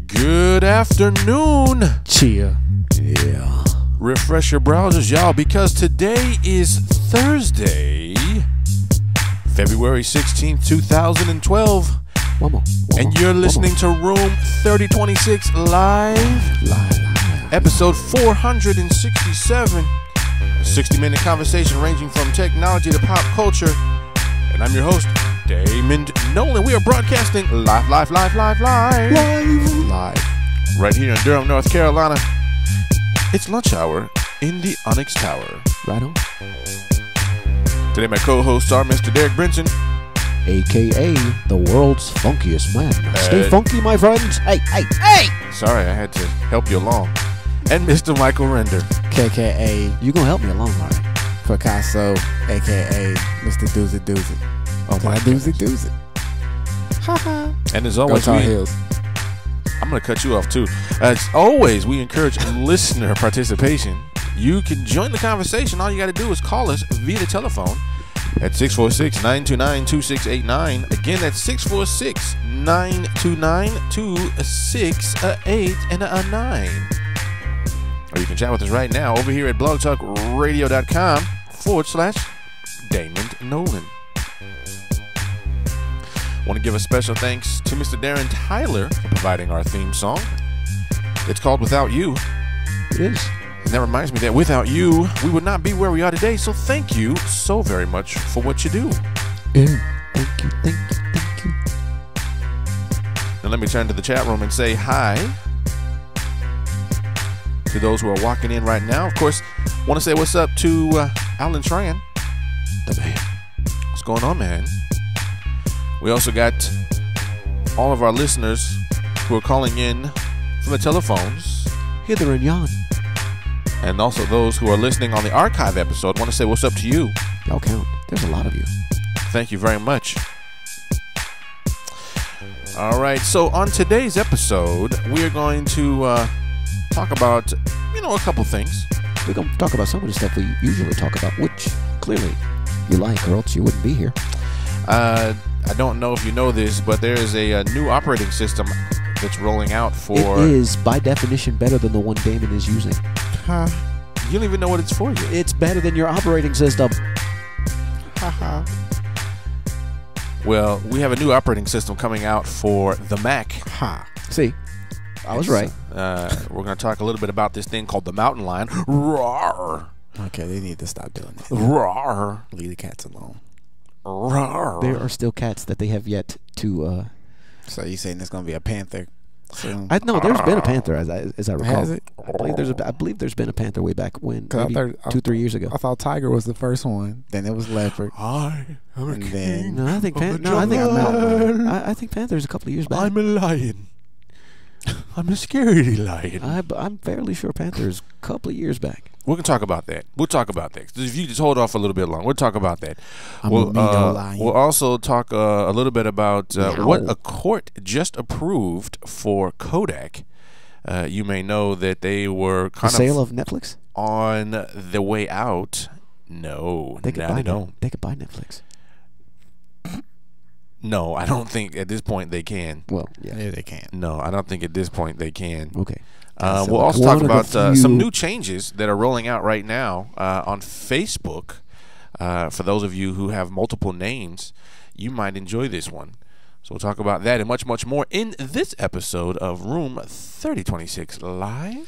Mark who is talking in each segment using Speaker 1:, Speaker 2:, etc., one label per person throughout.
Speaker 1: Good afternoon.
Speaker 2: Cheer. Yeah.
Speaker 1: Refresh your browsers, y'all, because today is Thursday, February 16th, 2012.
Speaker 2: One more.
Speaker 1: And you're listening to Room 3026 live, episode 467. A 60-minute conversation ranging from technology to pop culture. And I'm your host, Damon Nolan. We are broadcasting live. Right here in Durham, North Carolina. It's lunch hour in the Onyx Tower.
Speaker 2: Right on.
Speaker 1: Today my co-hosts are Mr. Derek Brinson,
Speaker 2: AKA the world's funkiest man. Stay funky, my friends. Hey.
Speaker 1: Sorry, I had to help you along. And Mr. Michael Render.
Speaker 3: KKA,
Speaker 2: You gonna help me along, all right?
Speaker 3: Picasso, aka Mr. Doozy.
Speaker 1: Oh my
Speaker 3: Doozy.
Speaker 1: And as
Speaker 3: Go
Speaker 1: always,
Speaker 3: Tar Heels.
Speaker 1: I'm going to cut you off too. As always, we encourage listener participation. You can join the conversation. All you got to do is call us via the telephone at 646-929-2689. Again, that's 646-929-2689. Or you can chat with us right now over here at blogtalkradio.com/Damon Nolan. Want to give a special thanks to Mr. Darren Tyler for providing our theme song. It's called Without You.
Speaker 2: It is.
Speaker 1: And that reminds me that without you, we would not be where we are today. So thank you so very much for what you do.
Speaker 2: Yeah. Thank you.
Speaker 1: Now let me turn to the chat room and say hi to those who are walking in right now. Of course, want to say what's up to Alan Tran, the man. What's going on, man? We also got all of our listeners who are calling in from the telephones.
Speaker 2: Hither and yon.
Speaker 1: And also those who are listening on the archive episode. Want to say what's up to you.
Speaker 2: Y'all count. There's a lot of you.
Speaker 1: Thank you very much. All right, so on today's episode, we're going to talk about, a couple things.
Speaker 2: We're going to talk about some of the stuff we usually talk about, which clearly you like, or else you wouldn't be here.
Speaker 1: I don't know if you know this, but there is a new operating system that's rolling out for...
Speaker 2: It is, by definition, better than the one Damon is using.
Speaker 1: Huh? You don't even know what it's for yet.
Speaker 2: It's better than your operating system.
Speaker 1: Haha. Well, we have a new operating system coming out for the Mac.
Speaker 2: Ha. See, I was right.
Speaker 1: We're going to talk a little bit about this thing called the Mountain Lion. Roar.
Speaker 3: Okay, they need to stop doing that.
Speaker 1: Roar.
Speaker 3: Leave the cats alone.
Speaker 1: Roar.
Speaker 2: There are still cats that they have yet to...
Speaker 3: So you saying there's gonna be a panther soon?
Speaker 2: No, there's been a panther as I recall.
Speaker 3: Has it?
Speaker 2: I believe there's been a panther way back when,
Speaker 3: 'Cause
Speaker 2: maybe 2-3 years ago.
Speaker 3: I thought tiger was the first one. Then it was leopard.
Speaker 1: I am a
Speaker 3: And
Speaker 1: king.
Speaker 3: then-
Speaker 2: No, I think
Speaker 1: of the
Speaker 3: jungle.
Speaker 2: I think panther's a couple of years back.
Speaker 1: I'm a lion. I'm a scaredy lion.
Speaker 2: I'm fairly sure panther's a couple of years back.
Speaker 1: We can talk about that. We'll talk about that. If you just hold off a little bit long, we'll talk about that.
Speaker 3: I'm a mean lion.
Speaker 1: We'll also talk a little bit about what a court just approved for Kodak. You may know that they were
Speaker 2: The
Speaker 1: kind
Speaker 2: sale of Netflix?
Speaker 1: on the way out. No,
Speaker 2: They could
Speaker 1: now
Speaker 2: buy
Speaker 1: they don't.
Speaker 2: They could buy Netflix.
Speaker 1: No, I don't think at this point they can.
Speaker 2: Well, yeah.
Speaker 3: Yeah, they can.
Speaker 1: No, I don't think at this point they can.
Speaker 2: Okay.
Speaker 1: We'll also talk
Speaker 2: One of
Speaker 1: about
Speaker 2: the
Speaker 1: some
Speaker 2: few-
Speaker 1: new changes that are rolling out right now on Facebook. For those of you who have multiple names, you might enjoy this one. So we'll talk about that and much, much more in this episode of Room 3026 Live.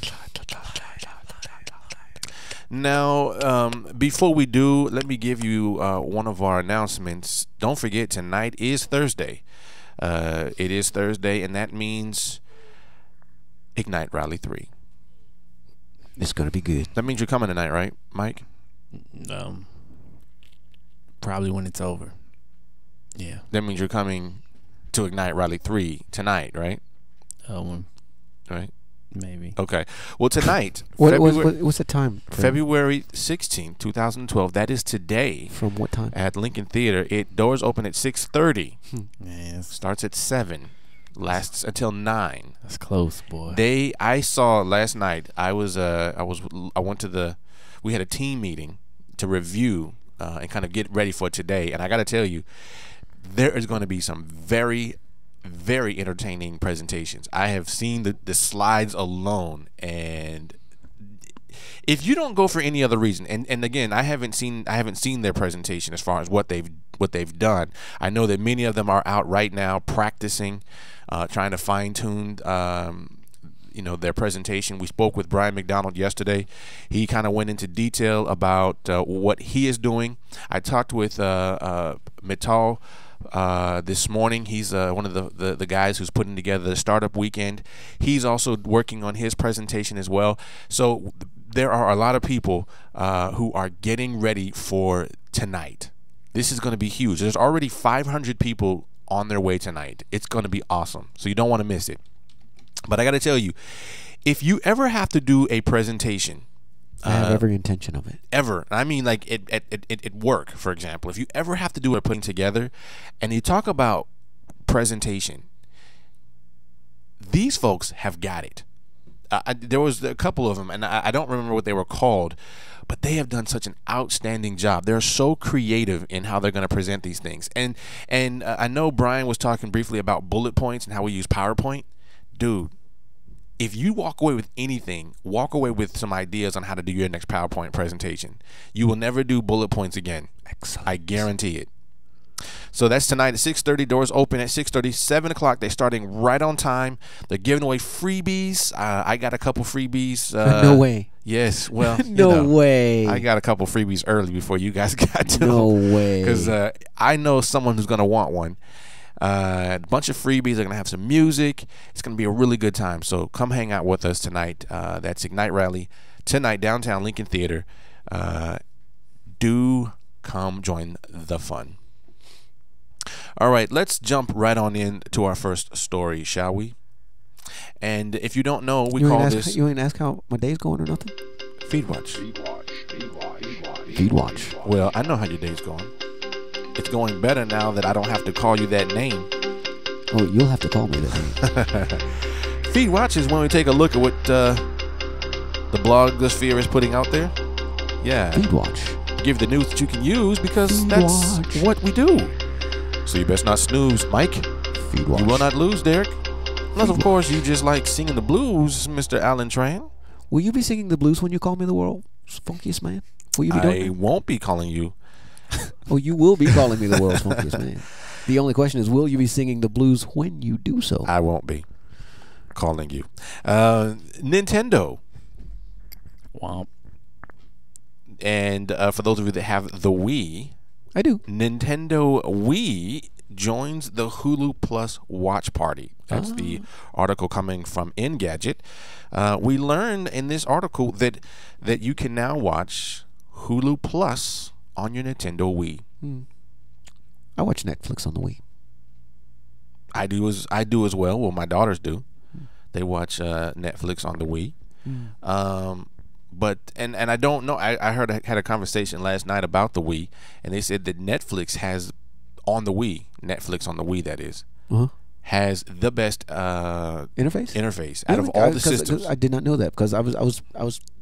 Speaker 1: Now, before we do, let me give you one of our announcements. Don't forget, tonight is Thursday. It is Thursday, and that means Ignite Rally 3.
Speaker 2: It's going to be good.
Speaker 1: That means you're coming tonight, right, Mike?
Speaker 3: Probably when it's over. Yeah.
Speaker 1: That means you're coming to Ignite Rally 3 tonight, right? Right?
Speaker 3: Maybe.
Speaker 1: Okay. Well, tonight,
Speaker 2: What's the time?
Speaker 1: February 16th, 2012, that is today.
Speaker 2: From what time?
Speaker 1: At Lincoln Theater. Doors open at 6:30.
Speaker 3: Man,
Speaker 1: Starts at 7. Lasts until 9.
Speaker 3: that's close, boy.
Speaker 1: I saw last night. I went to we had a team meeting to review and kind of get ready for today. And I got to tell you, there is going to be some very very entertaining presentations. I have seen the slides alone, and if you don't go for any other reason, and again, I haven't seen their presentation as far as what they've done. I know that many of them are out right now practicing, trying to fine tune their presentation. We spoke with Brian McDonald yesterday. He kind of went into detail about what he is doing. I talked with Mittal this morning. He's one of the guys who's putting together the startup weekend. He's also working on his presentation as well. So there are a lot of people who are getting ready for tonight. This is going to be huge. There's already 500 people on their way tonight. It's going to be awesome. So you don't want to miss it. But I got to tell you, if you ever have to do a presentation,
Speaker 2: I have every intention of it.
Speaker 1: Ever. I mean, like at work, for example. If you ever have to do a putting together, and you talk about presentation, these folks have got it. There was a couple of them, and I don't remember what they were called, but they have done such an outstanding job. They're so creative in how they're going to present these things. And I know Brian was talking briefly about bullet points and how we use PowerPoint. Dude, if you walk away with anything, walk away with some ideas on how to do your next PowerPoint presentation. You will never do bullet points again.
Speaker 2: Excellent.
Speaker 1: I guarantee it. So that's tonight at 6:30. Doors open at 6:30. 7 o'clock. They're starting right on time. They're giving away freebies. I got a couple freebies.
Speaker 2: No way.
Speaker 1: Yes. Well,
Speaker 2: no way.
Speaker 1: I got a couple freebies early before you guys got to.
Speaker 2: No way.
Speaker 1: Because I know someone who's going to want one. A bunch of freebies. They're going to have some music. It's going to be a really good time. So come hang out with us tonight. That's Ignite Rally tonight, downtown Lincoln Theater. Do come join the fun. All right, let's jump right on into our first story, shall we? And if you don't know, we call this...
Speaker 2: You ain't ask how my day's going or nothing?
Speaker 1: Feed Watch.
Speaker 2: Feed Watch.
Speaker 1: Well, I know how your day's going. It's going better now that I don't have to call you that name.
Speaker 2: Oh, you'll have to call me that name.
Speaker 1: Feed Watch is when we take a look at what the blogosphere is putting out there. Yeah.
Speaker 2: Feed Watch.
Speaker 1: Give the news that you can use because
Speaker 2: Feed
Speaker 1: that's
Speaker 2: Watch.
Speaker 1: what we do. So you best not snooze, Mike.
Speaker 2: Feed Watch.
Speaker 1: You will not lose, Derek. Unless, of course, you just like singing the blues, Mr. Alan Tran.
Speaker 2: Will you be singing the blues when you call me the world's funkiest man? Will you be doing
Speaker 1: I
Speaker 2: that?
Speaker 1: won't be calling you.
Speaker 2: Oh, you will be calling me the world's funkiest man. The only question is, will you be singing the blues when you do so?
Speaker 1: I won't be calling you. Nintendo.
Speaker 3: Womp.
Speaker 1: And for those of you that have the Wii,
Speaker 2: I do.
Speaker 1: Nintendo Wii joins the Hulu Plus watch party. That's the article coming from Engadget. We learned in this article that you can now watch Hulu Plus on your Nintendo Wii.
Speaker 2: I watch Netflix on the Wii.
Speaker 1: I do as well. Well, my daughters do. They watch Netflix on the Wii. But I don't know. I had a conversation last night about the Wii, and they said that Netflix has on the Wii, Netflix on the Wii, that is, has the best interface out of all the systems.
Speaker 2: I did not know that because I was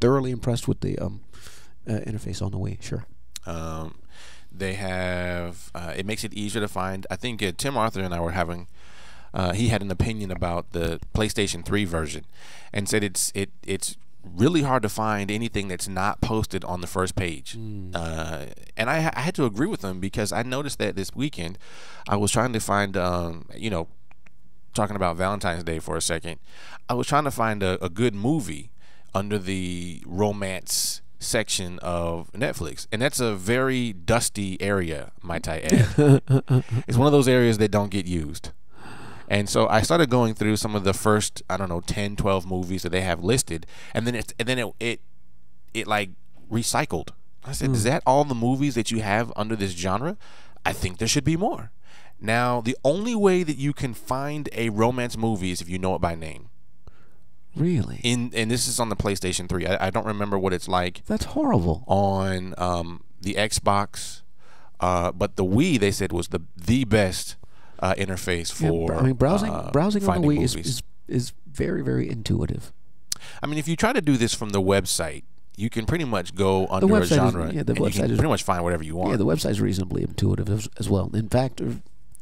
Speaker 2: thoroughly impressed with the interface on the Wii. Sure.
Speaker 1: They have it makes it easier to find. I think Tim Arthur and I were having. He had an opinion about the PlayStation 3 version, and said it's really hard to find anything that's not posted on the first page. And I had to agree with him because I noticed that this weekend I was trying to find, talking about Valentine's Day for a second, I was trying to find a good movie under the romance section of Netflix, and that's a very dusty area, might I add. It's one of those areas that don't get used. And so I started going through some of the first, 10, 12 movies that they have listed, and then it like recycled. I said, is that all the movies that you have under this genre? I think there should be more. Now, the only way that you can find a romance movie is if you know it by name.
Speaker 2: Really?
Speaker 1: And this is on the PlayStation 3. I don't remember what it's like.
Speaker 2: That's horrible.
Speaker 1: On the Xbox, but the Wii, they said, was the best interface for
Speaker 2: browsing on the Wii
Speaker 1: movies.
Speaker 2: is very, very intuitive.
Speaker 1: I mean, if you try to do this from the website, you can pretty much go under a genre and you can pretty much find whatever you want.
Speaker 2: Yeah, the website is reasonably intuitive as well. In fact,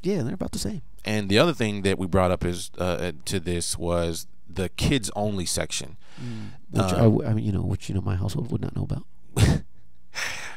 Speaker 2: Yeah, they're about the same.
Speaker 1: And the other thing that we brought up is to this was the kids only section.
Speaker 2: Which I mean, which my household would not know about.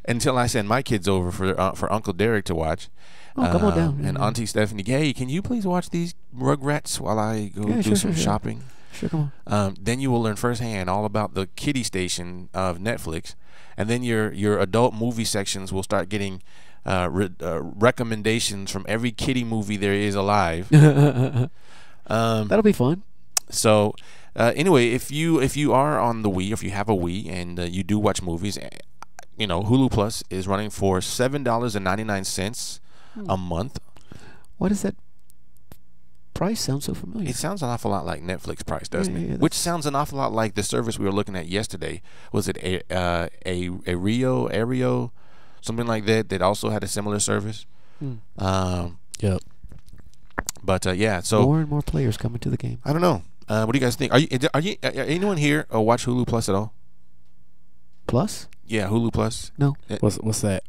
Speaker 1: Until I send my kids over for Uncle Derek to watch.
Speaker 2: Oh, come on down.
Speaker 1: And Auntie Stephanie, hey, can you please watch these Rugrats while I go do some shopping?
Speaker 2: Sure, come on.
Speaker 1: Then you will learn firsthand all about the kiddie station of Netflix, and then your adult movie sections will start getting recommendations from every kiddie movie there is alive.
Speaker 2: That'll be fun.
Speaker 1: So anyway, if you are on the Wii, if you have a Wii and you do watch movies, Hulu Plus is running for $7.99 a month.
Speaker 2: Why does that price sound so familiar?
Speaker 1: It sounds an awful lot like Netflix price, doesn't
Speaker 2: Yeah,
Speaker 1: it? Which sounds an awful lot like the service we were looking at yesterday. Was it Aereo, something like that also had a similar service?
Speaker 3: Yep.
Speaker 1: But yeah, so
Speaker 2: more and more players coming to the game.
Speaker 1: I don't know. What do you guys think? Are anyone here watch Hulu Plus at all?
Speaker 2: Plus?
Speaker 1: Yeah, Hulu Plus.
Speaker 2: No.
Speaker 3: What's that?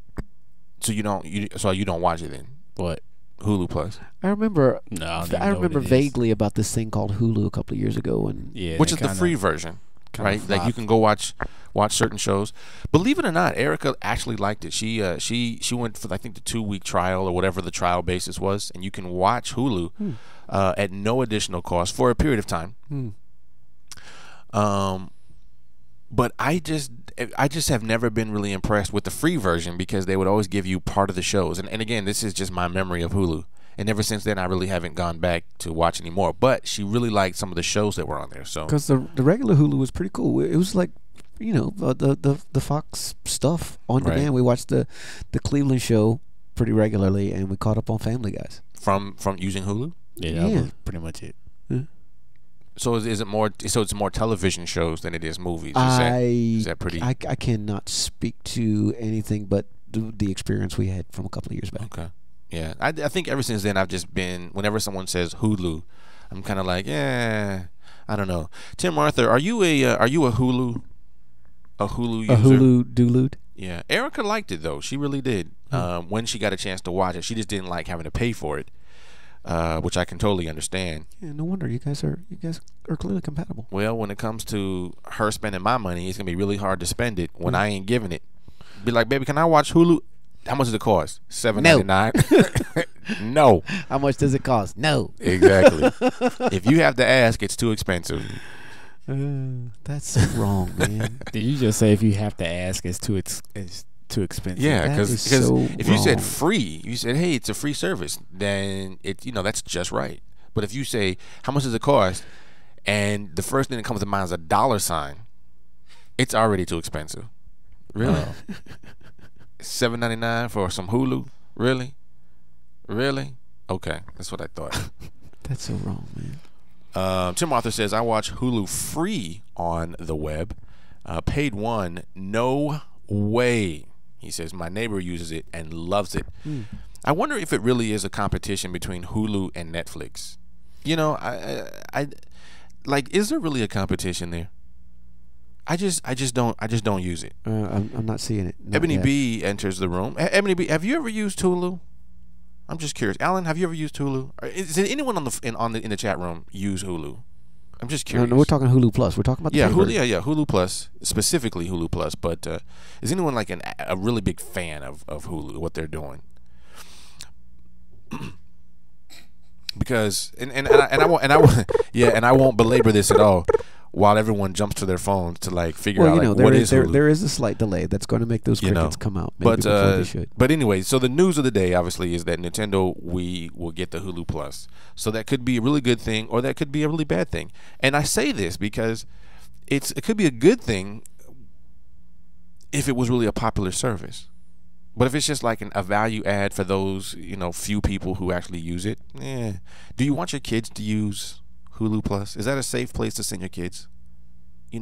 Speaker 1: So you don't watch it then?
Speaker 3: What?
Speaker 1: Hulu Plus.
Speaker 2: I remember.
Speaker 3: No, I don't even
Speaker 2: I
Speaker 3: know what
Speaker 2: remember
Speaker 3: it is.
Speaker 2: vaguely about this thing called Hulu a couple of years ago, and
Speaker 3: Yeah,
Speaker 1: Which
Speaker 3: they
Speaker 1: is the free version, right? Like you
Speaker 3: flopped.
Speaker 1: can go watch certain shows. Believe it or not, Erica actually liked it. She went for I think the 2-week trial or whatever the trial basis was, and you can watch Hulu at no additional cost for a period of time. But I just have never been really impressed with the free version because they would always give you part of the shows. And again, this is just my memory of Hulu. And ever since then, I really haven't gone back to watch anymore. But she really liked some of the shows that were on there. So
Speaker 2: because the regular Hulu was pretty cool. It was like, the Fox stuff on
Speaker 1: Right.
Speaker 2: demand. We watched the Cleveland show pretty regularly, and we caught up on Family Guys.
Speaker 1: from using Hulu.
Speaker 3: Yeah, that
Speaker 2: Yeah.
Speaker 3: was pretty much it.
Speaker 1: So is it more? So it's more television shows than it is movies. Is that pretty?
Speaker 2: I cannot speak to anything but the experience we had from a couple of years back.
Speaker 1: Okay. Yeah, I think ever since then I've just been. Whenever someone says Hulu, I'm kind of like, I don't know. Tim Arthur, are you a Hulu? A Hulu user?
Speaker 2: A Hulu doolude?
Speaker 1: Yeah, Erica liked it though. She really did. When she got a chance to watch it, she just didn't like having to pay for it, which I can totally understand.
Speaker 2: Yeah, no wonder you guys are clearly compatible.
Speaker 1: Well, when it comes to her spending my money, it's gonna be really hard to spend it when I ain't giving it. Be like, baby, can I watch Hulu? How much does it cost? $7.99. No.
Speaker 2: How much does it cost? No.
Speaker 1: Exactly. If you have to ask, it's too expensive.
Speaker 2: That's wrong, man.
Speaker 3: Did you just say if you have to ask, it's too expensive?
Speaker 1: Yeah,
Speaker 2: That
Speaker 1: because
Speaker 2: is so
Speaker 1: if you said
Speaker 2: wrong.
Speaker 1: free, you said, hey, it's a free service, then that's just right. But if you say, how much does it cost? And the first thing that comes to mind is a $, it's already too expensive. Really? $7.99 for some Hulu? Really? Okay, that's what I thought.
Speaker 2: That's so wrong, man.
Speaker 1: Tim Arthur says, I watch Hulu free on the web. Paid one, no way. He says, my neighbor uses it and loves it. I wonder if it really is a competition between Hulu and Netflix. I is there really a competition there? I just don't use it.
Speaker 2: I'm not seeing it. Not
Speaker 1: Ebony
Speaker 2: yet.
Speaker 1: B enters the room. Ebony B, have you ever used Hulu? I'm just curious. Alan, have you ever used Hulu? Is anyone in the chat room use Hulu? I'm just
Speaker 2: No,
Speaker 1: curious.
Speaker 2: no, we're talking Hulu Plus. We're talking about the free version.
Speaker 1: Hulu Plus, specifically Hulu Plus. But is anyone like a really big fan of Hulu? What they're doing? Because I won't belabor this at all. While everyone jumps to their phones to figure out what is Hulu.
Speaker 2: there is a slight delay that's going to make those crickets come out. Maybe before they should.
Speaker 1: But anyway, so the news of the day obviously is that Nintendo Wii will get the Hulu Plus. So that could be a really good thing, or that could be a really bad thing. And I say this because it could be a good thing if it was really a popular service. But if it's just like a value add for those few people who actually use it, do you want your kids to use Hulu Plus? Is that a safe place to send your kids?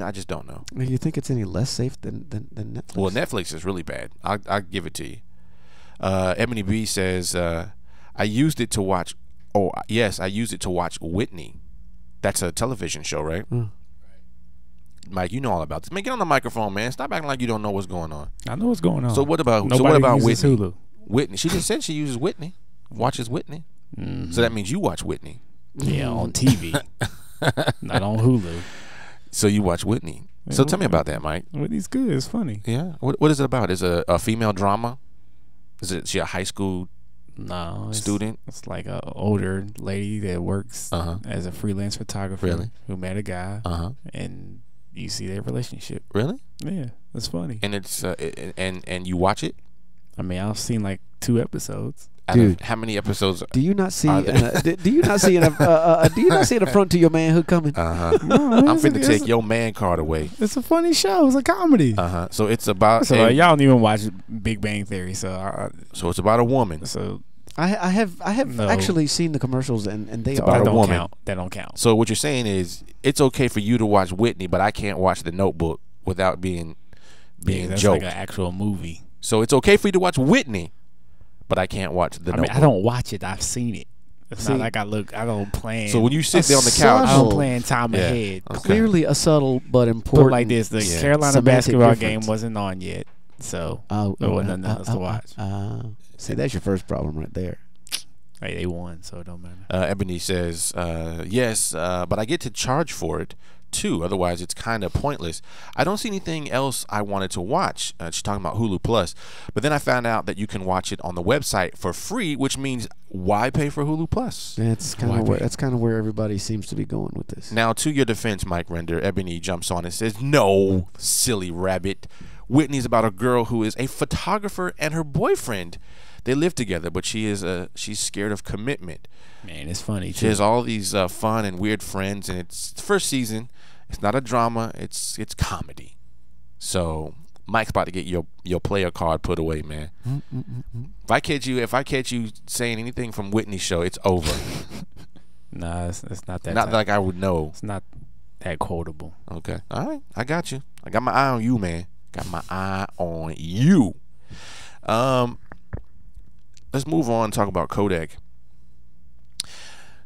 Speaker 1: I just don't know.
Speaker 2: You think it's any less safe than Netflix?
Speaker 1: Well, Netflix is really bad. I'll give it to you. Ebony B says, I used it to watch. Oh, yes, I used it to watch Whitney. That's a television show, right? Mike, you know all about this. Man, get on the microphone, man. Stop acting like you don't know what's going on.
Speaker 3: I know what's going on.
Speaker 1: So what about
Speaker 3: Nobody uses
Speaker 1: Whitney?
Speaker 3: Hulu.
Speaker 1: Whitney. She just said she uses Whitney. Watches Whitney. So that means you watch Whitney.
Speaker 3: Yeah, on TV, not on Hulu.
Speaker 1: So you watch Whitney. So tell me about that, Mike.
Speaker 3: Whitney's good. It's funny.
Speaker 1: Yeah. What is it about? Is it a female drama? Is she a high school
Speaker 3: No,
Speaker 1: student?
Speaker 3: It's like a older lady that works as a freelance photographer.
Speaker 1: Really?
Speaker 3: Who met a guy,
Speaker 1: Uh-huh.
Speaker 3: and you see their relationship.
Speaker 1: Really?
Speaker 3: Yeah, it's funny.
Speaker 1: And it's and you watch it?
Speaker 3: I mean, I've seen like 2 episodes.
Speaker 2: Dude.
Speaker 1: How many episodes?
Speaker 2: Do you not see?
Speaker 1: Are there?
Speaker 2: Do you not see? Do you not see the front to your manhood coming?
Speaker 1: Uh-huh.
Speaker 3: No,
Speaker 1: I'm finna take your man card away.
Speaker 3: It's a funny show. It's a comedy.
Speaker 1: Uh-huh. So it's about
Speaker 3: So y'all don't even watch Big Bang Theory. So
Speaker 1: so it's about a woman.
Speaker 3: so
Speaker 2: I have
Speaker 3: No.
Speaker 2: actually seen the commercials and they
Speaker 1: It's
Speaker 2: are.
Speaker 1: about
Speaker 3: that
Speaker 1: a
Speaker 3: don't
Speaker 1: woman.
Speaker 3: count. That don't count.
Speaker 1: So what you're saying is it's okay for you to watch Whitney, but I can't watch The Notebook without being
Speaker 3: Yeah, that's
Speaker 1: joked.
Speaker 3: like an actual movie.
Speaker 1: So it's okay for you to watch Whitney, but I can't watch The
Speaker 3: I mean,
Speaker 1: Notebook.
Speaker 3: I don't watch it. I've seen it. It's
Speaker 2: See-
Speaker 3: not like I don't plan.
Speaker 1: So when you sit there on the
Speaker 2: A
Speaker 1: couch,
Speaker 3: I
Speaker 2: subtle-
Speaker 3: don't plan time
Speaker 1: Yeah.
Speaker 3: ahead.
Speaker 1: Okay.
Speaker 2: Clearly a subtle but
Speaker 3: Put
Speaker 2: important.
Speaker 3: it like this: the
Speaker 1: Yeah.
Speaker 3: Carolina
Speaker 2: semantic
Speaker 3: basketball
Speaker 2: difference.
Speaker 3: game wasn't on yet, so
Speaker 2: Oh,
Speaker 3: there wasn't nothing else to watch.
Speaker 2: See, that's your first problem right there.
Speaker 3: Hey, they won, so it don't matter.
Speaker 1: Ebony says, yes, but I get to charge for it too. Otherwise, it's kind of pointless. I don't see anything else I wanted to watch. She's talking about Hulu Plus. But then I found out that you can watch it on the website for free, which means why pay for Hulu Plus?
Speaker 2: That's kind of where everybody seems to be going with this.
Speaker 1: Now, to your defense, Mike Render, Ebony jumps on and says, no, silly rabbit. Whitney's about a girl who is a photographer and her boyfriend. They live together, but she's scared of commitment.
Speaker 3: Man, it's funny
Speaker 1: She
Speaker 3: too.
Speaker 1: has all these fun and weird friends, and it's the first season. It's not a drama. It's comedy. So Mike's about to get your player card put away, man. If I catch you saying anything from Whitney's show, it's over.
Speaker 3: Nah, it's not that.
Speaker 1: Not
Speaker 3: type.
Speaker 1: like I would know.
Speaker 3: It's not that quotable.
Speaker 1: Okay. All right. I got you. I got my eye on you, man. Got my eye on you. Let's move on and talk about Kodak.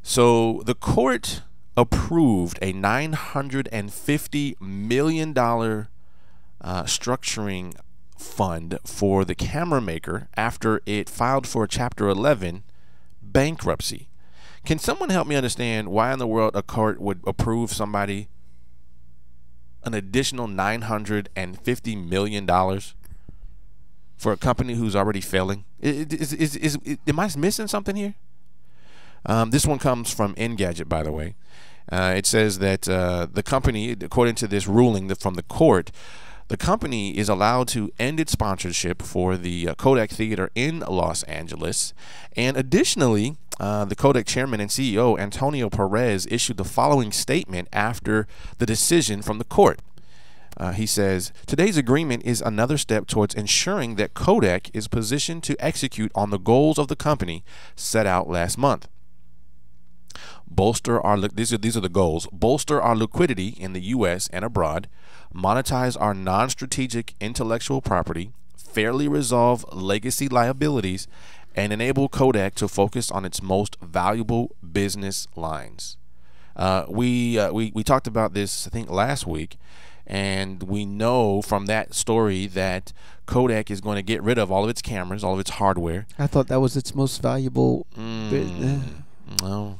Speaker 1: So the court approved a $950 million structuring fund for the camera maker after it filed for Chapter 11 bankruptcy. Can someone help me understand why in the world a court would approve somebody an additional $950 million for a company who's already failing? Am I missing something here? This one comes from Engadget, by the way. It says that the company, according to this ruling from the court, the company is allowed to end its sponsorship for the Kodak Theater in Los Angeles. And additionally, the Kodak chairman and CEO, Antonio Perez, issued the following statement after the decision from the court. He says, today's agreement is another step towards ensuring that Kodak is positioned to execute on the goals of the company set out last month. These are the goals. Bolster our liquidity in the U.S. and abroad, monetize our non-strategic intellectual property, fairly resolve legacy liabilities, and enable Kodak to focus on its most valuable business lines. We talked about this, I think, last week. And we know from that story that Kodak is going to get rid of all of its cameras, all of its hardware.
Speaker 2: I thought that was its most valuable.
Speaker 1: No,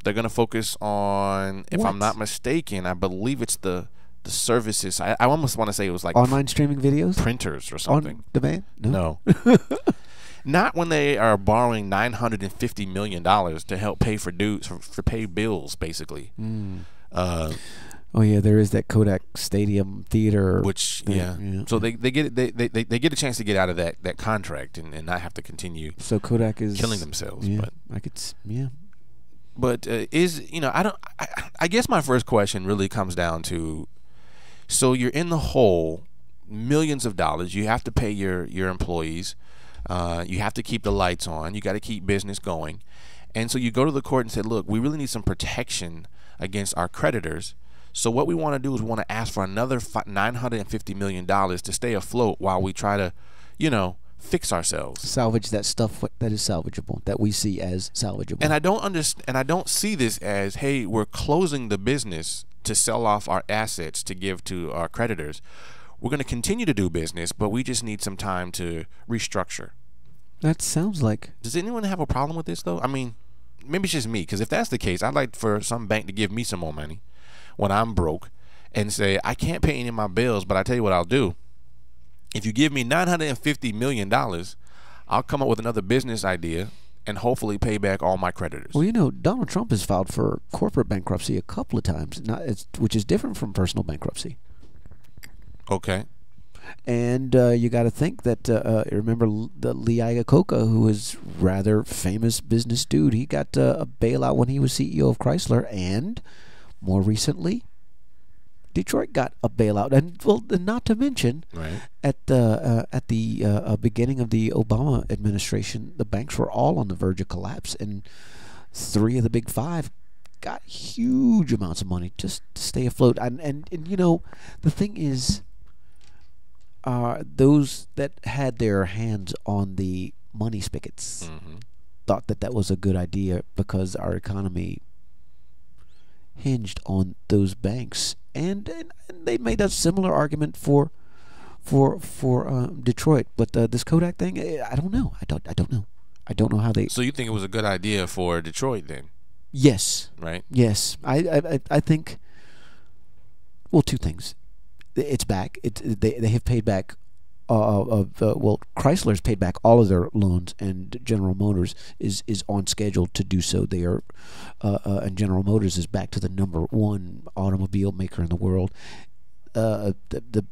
Speaker 1: they're going to focus on, if I'm not mistaken, I believe it's the services. I almost want to say it was like
Speaker 2: Online streaming videos?
Speaker 1: printers or something.
Speaker 2: On demand?
Speaker 1: No. Not when they are borrowing $950 million to help pay for dues, for pay bills, basically.
Speaker 2: Oh yeah, there is that Kodak Stadium Theater.
Speaker 1: Which
Speaker 2: thing,
Speaker 1: yeah. So they get they get a chance to get out of that contract and not have to continue
Speaker 2: So Kodak is
Speaker 1: killing themselves.
Speaker 2: Yeah,
Speaker 1: But I guess my first question really comes down to, so you're in the hole, millions of dollars. You have to pay your employees. You have to keep the lights on. You got to keep business going. And so you go to the court and say, look, we really need some protection against our creditors. So what we want to do is we want to ask for another $950 million to stay afloat while we try to, fix ourselves.
Speaker 2: salvage that stuff that is salvageable, that we see as salvageable.
Speaker 1: And I don't understand, and I don't see this as, hey, we're closing the business to sell off our assets to give to our creditors. We're going to continue to do business, but we just need some time to restructure.
Speaker 2: That sounds like
Speaker 1: Does anyone have a problem with this, though? I mean, maybe it's just me, because if that's the case, I'd like for some bank to give me some more money when I'm broke and say, I can't pay any of my bills, but I tell you what I'll do. If you give me $950 million, I'll come up with another business idea and hopefully pay back all my creditors.
Speaker 2: Well, Donald Trump has filed for corporate bankruptcy a couple of times, which is different from personal bankruptcy.
Speaker 1: Okay.
Speaker 2: And you got to think that, remember the Lee Iacocca, who was rather famous business dude. He got a bailout when he was CEO of Chrysler, and more recently, Detroit got a bailout. And well, not to mention,
Speaker 1: right,
Speaker 2: at the beginning of the Obama administration, the banks were all on the verge of collapse, and 3 of the big 5 got huge amounts of money just to stay afloat. And the thing is, those that had their hands on the money spigots thought that was a good idea because our economy hinged on those banks, and they made a similar argument for Detroit. But this Kodak thing, I don't know. I don't know. I don't know how they.
Speaker 1: So you think it was a good idea for Detroit then?
Speaker 2: Yes.
Speaker 1: Right.
Speaker 2: Yes. I think. Well, 2 things. It's back. They have paid back. Chrysler's paid back all of their loans, and General Motors is on schedule to do so. They are, and General Motors is back to the #1 automobile maker in the world. The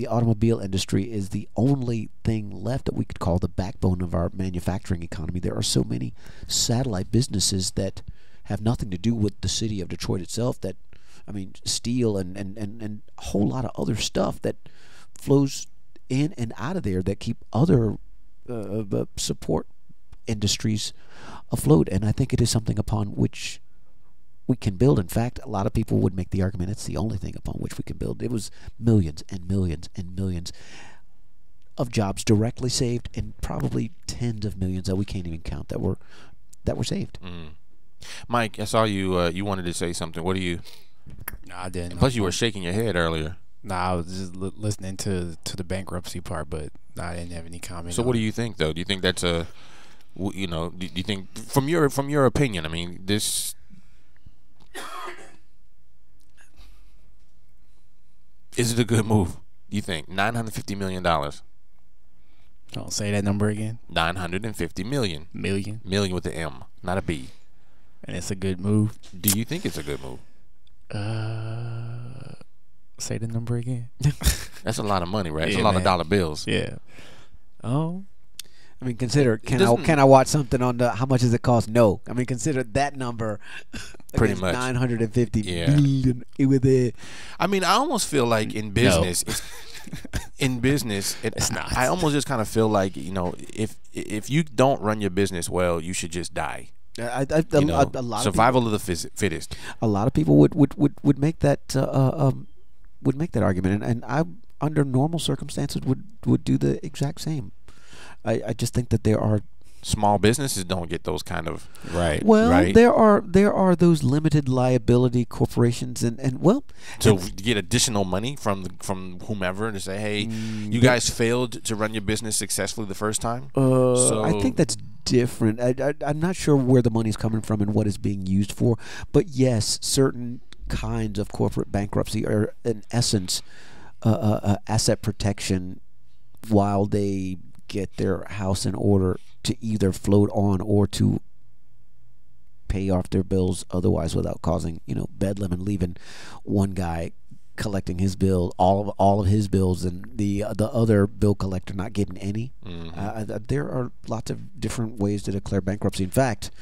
Speaker 2: automobile industry is the only thing left that we could call the backbone of our manufacturing economy. There are so many satellite businesses that have nothing to do with the city of Detroit itself. Steel and a whole lot of other stuff that flows in and out of there that keep other support industries afloat. And I think it is something upon which we can build. In fact, a lot of people would make the argument it's the only thing upon which we can build. It was millions and millions and millions of jobs directly saved, and probably tens of millions that we can't even count that were saved.
Speaker 1: Mike, I saw you. You wanted to say something. What do you?
Speaker 3: No, I didn't.
Speaker 1: Plus, you were shaking your head earlier.
Speaker 3: I was just listening to the bankruptcy part, but I didn't have any comment.
Speaker 1: So, what do you think, though? Do you think that's do you think, from your opinion? I mean, this is it a good move? Do you think $950 million?
Speaker 3: Don't say that number again.
Speaker 1: 950 million. Million with the M, not a B.
Speaker 3: And it's a good move.
Speaker 1: Do you think it's a good move?
Speaker 3: Say the number again.
Speaker 1: That's a lot of money, right? It's
Speaker 3: Yeah,
Speaker 1: a lot
Speaker 3: man.
Speaker 1: of dollar bills.
Speaker 3: Yeah. Oh.
Speaker 2: Consider, can I watch something on how much does it cost? No. consider that number.
Speaker 1: Pretty much.
Speaker 2: 950
Speaker 1: Yeah.
Speaker 2: billion with it.
Speaker 1: I almost feel like in business,
Speaker 3: It's not.
Speaker 1: I almost just kind of feel like, if you don't run your business well, you should just die.
Speaker 2: A lot
Speaker 1: survival of the fittest.
Speaker 2: A lot of people would make that argument, and I, under normal circumstances, would do the exact same. I just think that there are
Speaker 1: Small businesses don't get those kind of
Speaker 3: Right.
Speaker 2: well,
Speaker 1: right.
Speaker 2: there are those limited liability corporations, and
Speaker 1: to get additional money from whomever to say, hey, you guys failed to run your business successfully the first time.
Speaker 2: I think that's different. I'm not sure where the money's coming from and what it's being used for, but yes, certain kinds of corporate bankruptcy are in essence asset protection while they get their house in order to either float on or to pay off their bills otherwise without causing bedlam and leaving one guy collecting his bill, all of his bills, and the other bill collector not getting any. There are lots of different ways to declare bankruptcy. In fact,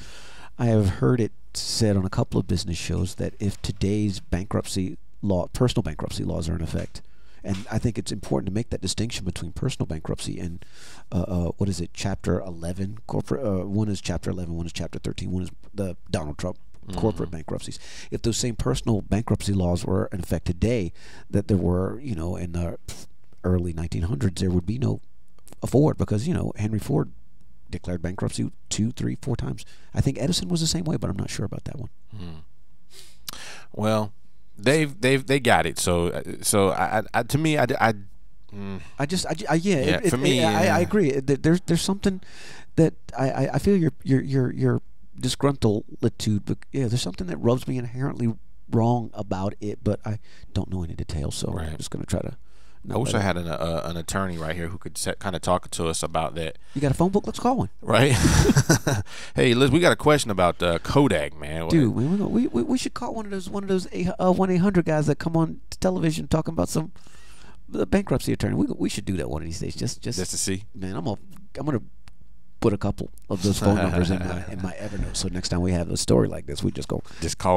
Speaker 2: I have heard it said on a couple of business shows that if today's personal bankruptcy laws are in effect, and I think it's important to make that distinction between personal bankruptcy and what is it, Chapter 11 corporate. One is Chapter 11, one is Chapter 13, one is the Donald Trump corporate bankruptcies. If those same personal bankruptcy laws were in effect today, that there were, in the early 1900s, there would be no Ford, because Henry Ford declared bankruptcy 2, 3, 4 times. I think Edison was the same way, but I'm not sure about that one.
Speaker 1: Well, they got it. So to me,
Speaker 2: for me, I agree. There's something that I feel disgruntleditude, but yeah, there's something that rubs me inherently wrong about it, but I don't know any details, so I'm just gonna try to.
Speaker 1: I wish I had an attorney right here who could kind of talk to us about that.
Speaker 2: You got a phone book? Let's call one.
Speaker 1: Right? Hey, Liz, we got a question about Kodak, man.
Speaker 2: Dude, we should call one of those 1-800 guys that come on television talking about some bankruptcy attorney. We should do that one of these days. Just
Speaker 1: to see.
Speaker 2: Man, I'm gonna put a couple of those phone numbers in my Evernote. So next time we have a story like this, we just
Speaker 1: call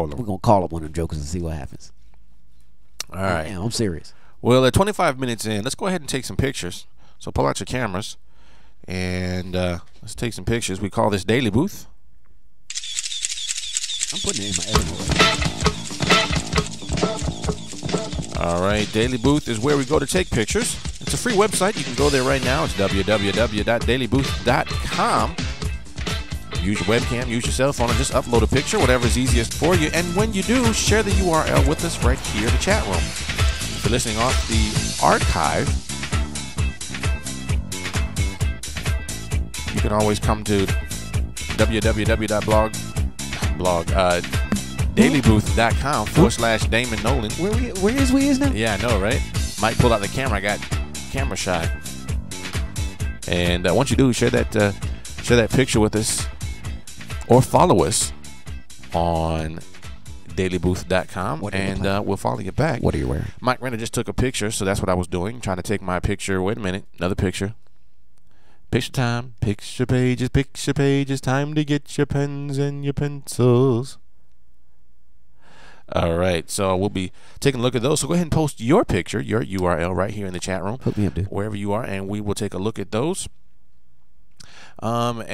Speaker 1: them.
Speaker 2: We're gonna call up one of them jokers and see what happens.
Speaker 1: All right.
Speaker 2: I'm serious.
Speaker 1: Well, at 25 minutes in, let's go ahead and take some pictures. So pull out your cameras and let's take some pictures. We call this Daily Booth.
Speaker 2: I'm putting it in my Evernote.
Speaker 1: All right, Daily Booth is where we go to take pictures. It's a free website. You can go there right now. It's www.dailybooth.com. Use your webcam, use your cell phone, and just upload a picture, whatever is easiest for you. And when you do, share the URL with us right here in the chat room. If you're listening off the archive, you can always come to dailybooth.com/Damon Nolan.
Speaker 2: Where is we now?
Speaker 1: Yeah, I know, right? Might pull out the camera. I got camera shy. And once you do, share that picture with us, or follow us on dailybooth.com, and we'll follow you back.
Speaker 2: What are you wearing?
Speaker 1: Mike Renner just took a picture, so that's what I was doing, trying to take my picture. Wait a minute, another picture. Picture time, picture pages, time to get your pens and your pencils. All right, so we'll be taking a look at those. So go ahead and post your picture, your URL right here in the chat room.
Speaker 2: Hook me up, dude.
Speaker 1: Wherever you are, and we will take a look at those. Let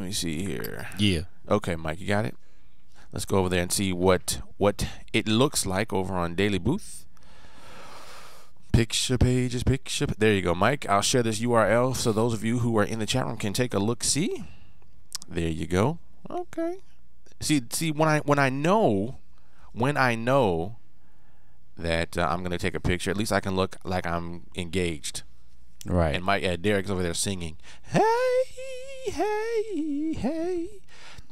Speaker 1: me see here.
Speaker 3: Yeah.
Speaker 1: Okay, Mike, you got it? Let's go over there and see what it looks like over on Daily Booth. Picture pages, there you go, Mike. I'll share this URL so those of you who are in the chat room can take a look. See? There you go. Okay. See when I know that I'm gonna take a picture, at least I can look like I'm engaged.
Speaker 3: Right.
Speaker 1: And Mike, Derek's over there singing. Hey, hey, hey.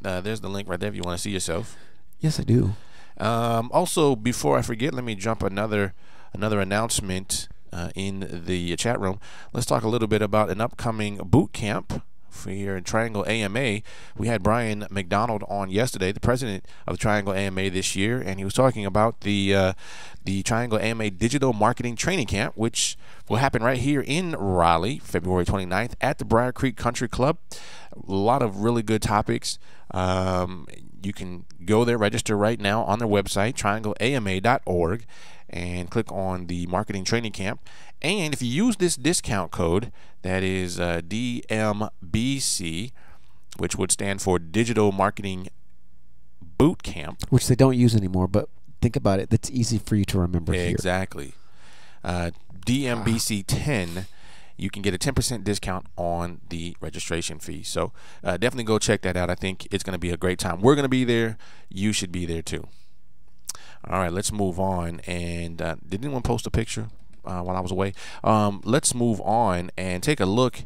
Speaker 1: There's the link right there if you want to see yourself.
Speaker 2: Yes, I do.
Speaker 1: Also, before I forget, let me jump another announcement in the chat room. Let's talk a little bit about an upcoming boot camp for here in Triangle AMA. We had Brian McDonald on yesterday, the president of the Triangle AMA this year, and he was talking about the Triangle AMA Digital Marketing Training Camp, which will happen right here in Raleigh, February 29th at the Briar Creek Country Club. A lot of really good topics. You can go there, register right now on their website, triangleama.org, and click on the Marketing Training Camp. And if you use this discount code, that is DMBC, which would stand for Digital Marketing Boot Camp.
Speaker 2: Which they don't use anymore, but think about it. That's easy for you to remember here.
Speaker 1: Exactly. DMBC 10, you can get a 10% discount on the registration fee. So definitely go check that out. I think it's going to be a great time. We're going to be there. You should be there too. All right, let's move on. And did anyone post a picture while I was away? Let's move on and take a look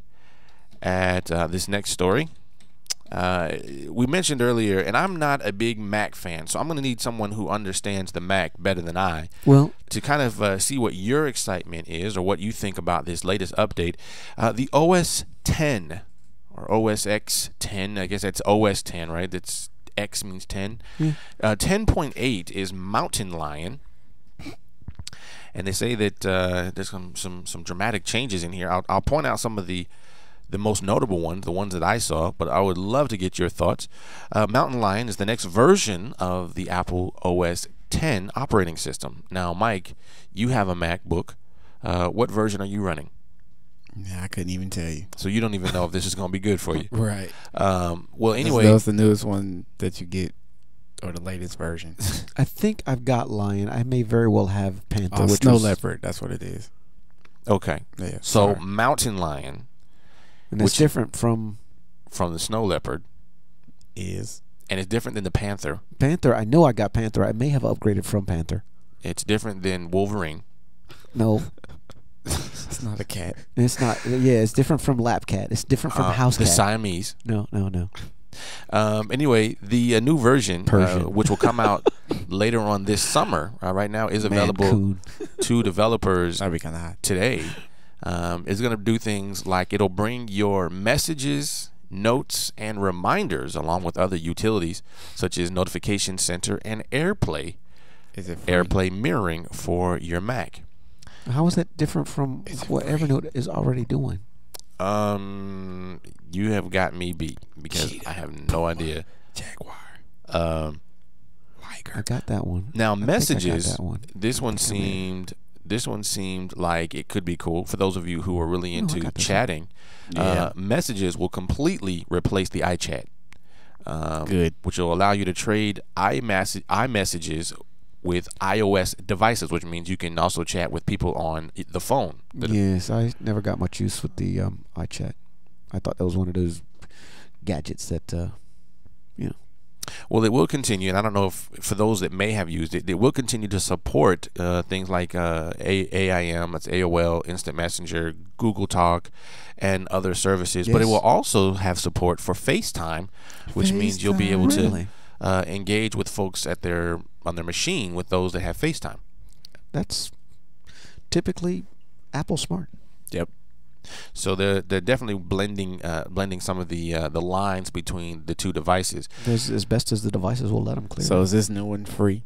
Speaker 1: at this next story. We mentioned earlier, and I'm not a big Mac fan, so I'm going to need someone who understands the Mac better than I,
Speaker 2: well,
Speaker 1: to kind of see what your excitement is or what you think about this latest update. The OS 10 or OS X 10, I guess that's OS 10, right? That's X means 10.
Speaker 2: Yeah.
Speaker 1: 10.8 is Mountain Lion. And they say that there's some dramatic changes in here. I'll point out some of the most notable ones, the ones that I saw, but I would love to get your thoughts. Mountain Lion is the next version of the Apple OS 10 operating system. Now, Mike, you have a MacBook. What version are you running?
Speaker 3: Yeah, I couldn't even tell you.
Speaker 1: So you don't even know if this is going to be good for you.
Speaker 3: Right.
Speaker 1: Well, anyway.
Speaker 3: That's the newest one that you get, or the latest version.
Speaker 2: I think I've got Lion. I may very well have Panther.
Speaker 3: Which Snow Leopard, that's what it is.
Speaker 1: Okay.
Speaker 3: Yeah.
Speaker 1: So Mountain Lion.
Speaker 2: And it's different from
Speaker 1: the Snow Leopard.
Speaker 3: And
Speaker 1: it's different than the Panther.
Speaker 2: Panther. I know I got Panther. I may have upgraded from Panther.
Speaker 1: It's different than Wolverine.
Speaker 2: No.
Speaker 3: It's not a cat.
Speaker 2: It's not. Yeah, it's different from lap cat. It's different from house
Speaker 1: the
Speaker 2: cat.
Speaker 1: Siamese.
Speaker 2: No.
Speaker 1: Anyway, the new version,
Speaker 2: Persian.
Speaker 1: which will come out later on this summer, right now is available
Speaker 2: Mancoon.
Speaker 1: to developers
Speaker 3: That'd be kind of hot.
Speaker 1: today. It's going to do things like it'll bring your messages, notes, and reminders along with other utilities such as Notification Center and AirPlay.
Speaker 3: Is it free?
Speaker 1: AirPlay mirroring for your Mac.
Speaker 2: How is that different from what Evernote is already doing?
Speaker 1: You have got me beat because I have no idea.
Speaker 3: Jaguar.
Speaker 2: I got that one.
Speaker 1: Now
Speaker 2: I think I got
Speaker 1: messages.
Speaker 2: that one.
Speaker 1: This one seemed like it could be cool for those of you who are really
Speaker 2: I
Speaker 1: into
Speaker 2: got this
Speaker 1: chatting.
Speaker 3: Yeah.
Speaker 1: Messages will completely replace the iChat.
Speaker 3: Good.
Speaker 1: Which will allow you to trade iMessages with iOS devices, which means you can also chat with people on the phone.
Speaker 2: Yes, I never got much use with the iChat. I thought that was one of those gadgets that,
Speaker 1: Well, it will continue, and I don't know if for those that may have used it, it will continue to support things like AIM, that's AOL, Instant Messenger, Google Talk, and other services. But it
Speaker 2: Yes.
Speaker 1: will also have support for FaceTime, which means you'll be able
Speaker 2: Really?
Speaker 1: to engage with folks on their machine with those that have FaceTime.
Speaker 2: That's typically Apple Smart.
Speaker 3: Yep.
Speaker 1: So they're definitely blending some of the lines between the two devices.
Speaker 2: As best as the devices will let them clear.
Speaker 3: So is this new one free?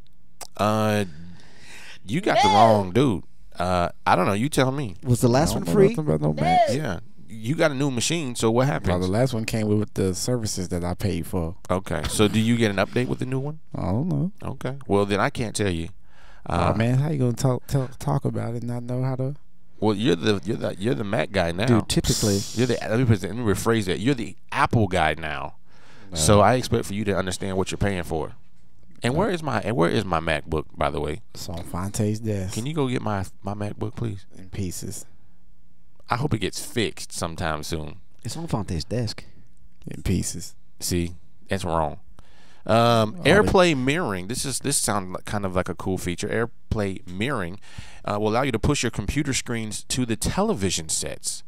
Speaker 1: You got the wrong dude. I don't know. You tell me.
Speaker 2: Was the last
Speaker 3: I
Speaker 2: one
Speaker 3: don't know
Speaker 2: free?
Speaker 3: nothing about no Mac.
Speaker 1: Yeah, you got a new machine. So what
Speaker 3: Well,
Speaker 1: happens?
Speaker 3: the last one came with the services that I paid for.
Speaker 1: Okay. So do you get an update with the new one?
Speaker 3: I don't know.
Speaker 1: Okay. Well, then I can't tell you.
Speaker 3: Oh man, how you gonna talk about it and not know how to?
Speaker 1: Well, you're the Mac guy now.
Speaker 2: Dude, typically,
Speaker 1: Let me rephrase that. You're the Apple guy now. So I expect for you to understand what you're paying for. And where is my MacBook, by the way?
Speaker 3: It's on Fonte's desk.
Speaker 1: Can you go get my MacBook, please?
Speaker 3: in pieces?
Speaker 1: I hope it gets fixed sometime soon.
Speaker 2: it's on Fonte's desk.
Speaker 3: In pieces.
Speaker 1: See, that's wrong. AirPlay mirroring. This sounds kind of like a cool feature. AirPlay mirroring will allow you to push your computer screens to the television sets,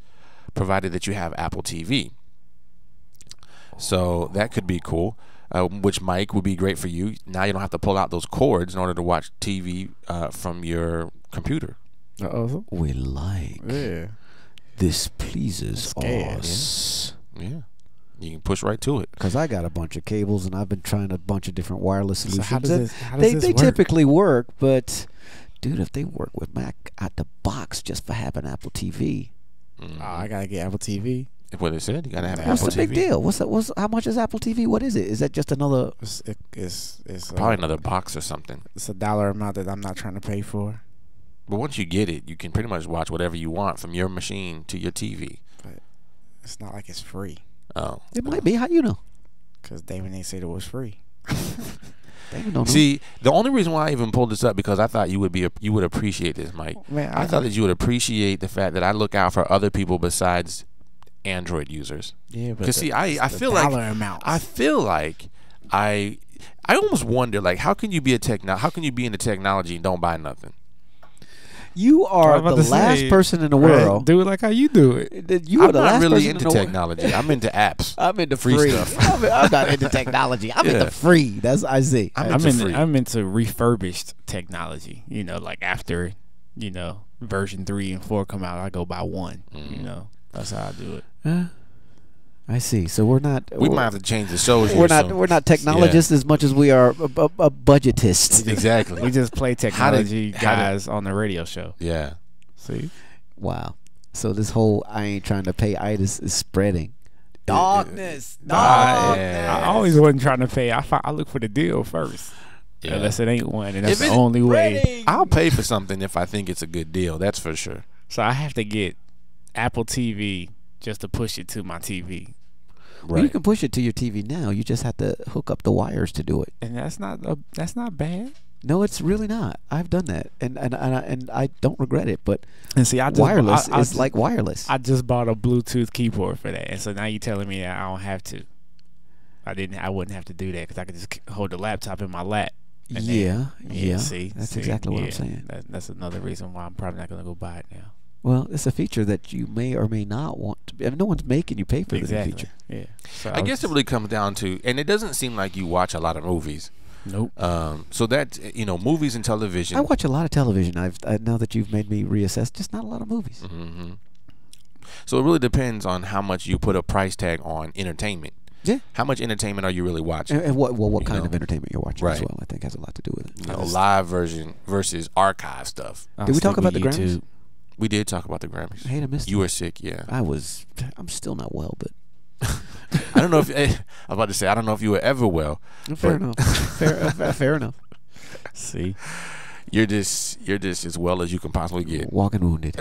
Speaker 1: provided that you have Apple TV. So that could be cool. Which mic would be great for you. Now you don't have to pull out those cords in order to watch TV from your computer.
Speaker 3: Uh-oh.
Speaker 2: We like.
Speaker 3: Yeah.
Speaker 2: This pleases
Speaker 3: Scared,
Speaker 2: us.
Speaker 1: Yeah, you can push right to it.
Speaker 2: Because I got a bunch of cables and I've been trying a bunch of different wireless
Speaker 3: So
Speaker 2: solutions.
Speaker 3: how does
Speaker 2: And
Speaker 3: this
Speaker 2: they
Speaker 3: work?
Speaker 2: typically work, but dude, if they work with Mac out the box just for having Apple TV,
Speaker 3: Oh, I gotta get Apple TV.
Speaker 1: What they said, you gotta have
Speaker 2: what's
Speaker 1: Apple
Speaker 2: the big
Speaker 1: TV.
Speaker 2: deal? How much is Apple TV? What is it? Is that just another?
Speaker 3: It's
Speaker 1: Probably another box or something.
Speaker 3: it's a dollar amount that I'm not trying to pay for.
Speaker 1: But once you get it, you can pretty much watch whatever you want from your machine to your TV.
Speaker 3: But it's not like it's free.
Speaker 1: Oh,
Speaker 2: It might be. How you know?
Speaker 3: Because David ain't said it was free.
Speaker 2: They don't know.
Speaker 1: see, the only reason why I even pulled this up because I thought you would appreciate this, Mike.
Speaker 3: Man,
Speaker 1: I thought that you would appreciate the fact that I look out for other people besides Android users.
Speaker 3: Yeah, but
Speaker 1: Because see, I
Speaker 3: the
Speaker 1: feel like
Speaker 3: dollar amounts.
Speaker 1: I almost wonder like how can you be into technology and don't buy nothing?
Speaker 2: You are
Speaker 3: I was about
Speaker 2: the
Speaker 3: to
Speaker 2: last
Speaker 3: say,
Speaker 2: person in the
Speaker 3: Right,
Speaker 2: world.
Speaker 3: do it like how you do it.
Speaker 2: You are
Speaker 1: I'm
Speaker 2: the
Speaker 1: not
Speaker 2: last
Speaker 1: really
Speaker 2: person
Speaker 1: into
Speaker 2: in the world.
Speaker 1: technology. I'm into apps.
Speaker 2: I'm into
Speaker 1: Free
Speaker 2: free
Speaker 1: stuff.
Speaker 2: I'm not into technology. I'm
Speaker 1: Yeah.
Speaker 2: into free. That's I see.
Speaker 3: I'm into refurbished technology. You know, like after, version 3 and 4 come out, I go buy one. That's how I do it.
Speaker 2: I see. So we're not.
Speaker 1: We might have to change the shows.
Speaker 2: We're
Speaker 1: here
Speaker 2: not.
Speaker 1: soon.
Speaker 2: We're not technologists as much as we are budgetists.
Speaker 1: Exactly.
Speaker 3: We just play technology
Speaker 1: how did-
Speaker 3: guys on the radio show.
Speaker 1: Yeah.
Speaker 3: See?
Speaker 2: Wow. So this whole I ain't trying to pay itis is spreading. Darkness.
Speaker 1: Yeah.
Speaker 3: I always wasn't trying to pay. I look for the deal first.
Speaker 1: Yeah.
Speaker 3: Unless it ain't one, and that's
Speaker 1: If
Speaker 3: the
Speaker 1: it-
Speaker 3: only way.
Speaker 1: I'll pay for something if I think it's a good deal. That's for sure.
Speaker 3: So I have to get Apple TV just to push it to my TV.
Speaker 2: Well, you can push it to your TV now. You just have to hook up the wires to do it.
Speaker 3: And that's not bad.
Speaker 2: No, it's really not. I've done that, and I don't regret it. But
Speaker 3: And see, I just
Speaker 2: wireless
Speaker 3: I
Speaker 2: is
Speaker 3: just-
Speaker 2: like wireless.
Speaker 3: I just bought a Bluetooth keyboard for that, and so now you're telling me that I don't have to. I wouldn't have to do that because I could just hold the laptop in my lap. and then-
Speaker 2: Yeah.
Speaker 3: See,
Speaker 2: That's exactly what I'm
Speaker 3: yeah,
Speaker 2: saying.
Speaker 3: That's another reason why I'm probably not gonna go buy it now.
Speaker 2: Well, it's a feature that you may or may not want to be. I mean, no one's making you pay for the new
Speaker 3: Exactly.
Speaker 2: feature.
Speaker 3: Yeah. So
Speaker 1: I guess it really comes down to, and it doesn't seem like you watch a lot of movies.
Speaker 3: Nope.
Speaker 1: So that, movies and television.
Speaker 2: I watch a lot of television. Now that you've made me reassess, just not a lot of movies.
Speaker 1: Mm-hmm. So it really depends on how much you put a price tag on entertainment.
Speaker 2: Yeah.
Speaker 1: How much entertainment are you really watching?
Speaker 2: And what kind
Speaker 1: know.
Speaker 2: of entertainment you're watching as
Speaker 1: Right.
Speaker 2: well, I think has a lot to do with it.
Speaker 1: Live version versus archive stuff.
Speaker 3: I'll
Speaker 2: Did we talk
Speaker 3: stick
Speaker 2: about
Speaker 3: with
Speaker 2: the Grammys?
Speaker 3: YouTube.
Speaker 1: We did talk about the Grammys.
Speaker 2: I hate I missed
Speaker 1: You
Speaker 2: it.
Speaker 1: were sick, yeah.
Speaker 2: I'm still not well, but
Speaker 1: I don't know if I was about to say I don't know if you were ever well.
Speaker 2: fair
Speaker 1: But-
Speaker 2: enough. Fair enough.
Speaker 3: See.
Speaker 1: You're just as well as you can possibly get.
Speaker 2: Walking wounded.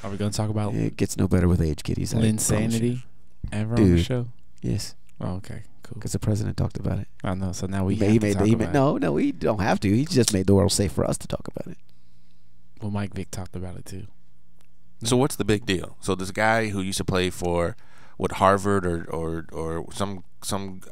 Speaker 3: Are we gonna talk about
Speaker 2: It gets no better with age, kiddies. I promise you.
Speaker 3: Linsanity ever on the
Speaker 2: Dude.
Speaker 3: show?
Speaker 2: Yes,
Speaker 3: Oh, okay. Cool.
Speaker 2: because the president talked about it.
Speaker 3: I know. So now we
Speaker 2: He
Speaker 3: have to
Speaker 2: made,
Speaker 3: talk
Speaker 2: he
Speaker 3: about
Speaker 2: made, no, we don't have to. He just made the world safe for us to talk about it.
Speaker 3: it. Well, Mike Vick talked about it too.
Speaker 1: So what's the big deal? So this guy who used to play for Harvard or some